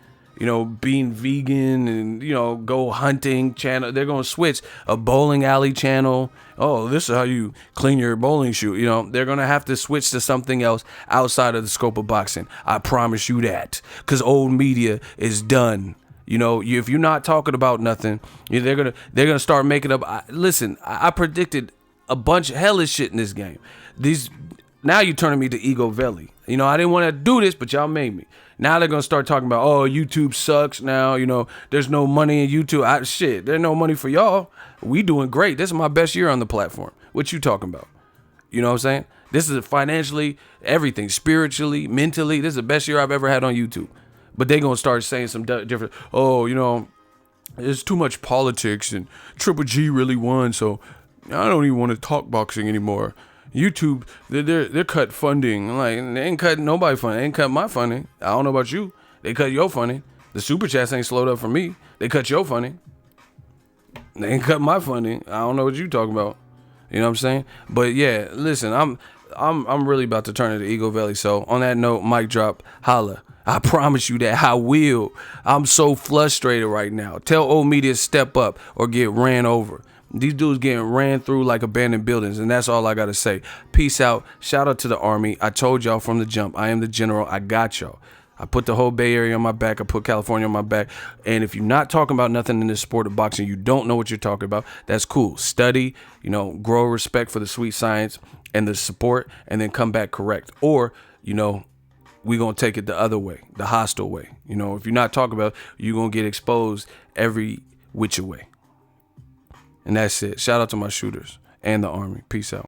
[SPEAKER 1] being vegan and, go hunting channel. They're going to switch a bowling alley channel. Oh, this is how you clean your bowling shoe. They're going to have to switch to something else outside of the scope of boxing. I promise you that, because old media is done. If you're not talking about nothing, they're gonna start making up. Listen, I predicted a bunch of hellish shit in this game. Now you're turning me to Ego Valley. I didn't want to do this, but y'all made me. Now they're gonna start talking about, oh, YouTube sucks now. There's no money in YouTube. Shit, there's no money for y'all. We doing great. This is my best year on the platform. What you talking about? You know what I'm saying? This is financially, everything, spiritually, mentally. This is the best year I've ever had on YouTube. But they gonna start saying some different. Oh, there's too much politics and Triple G really won, so I don't even want to talk boxing anymore. YouTube, they're cut funding. Like, they ain't cutting nobody funding. They ain't cut my funding. I don't know about you. They cut your funding. The super chats ain't slowed up for me. They cut your funding. They ain't cut my funding. I don't know what you talking about. You know what I'm saying? But yeah, listen, I'm really about to turn it to Ego Valley. So on that note, mic drop, holla. I promise you that I will. I'm so frustrated right now. Tell old media step up or get ran over. These dudes getting ran through like abandoned buildings, and that's all I got to say. Peace out. Shout out to the Army. I told y'all from the jump, I am the general. I got y'all. I put the whole Bay Area on my back. I put California on my back. And if you're not talking about nothing in this sport of boxing, you don't know what you're talking about, that's cool. Study, grow respect for the sweet science and the support, and then come back correct. Or, we're going to take it the other way, the hostile way. If you're not talking about it, you're going to get exposed every which way. And that's it. Shout out to my shooters and the Army. Peace out.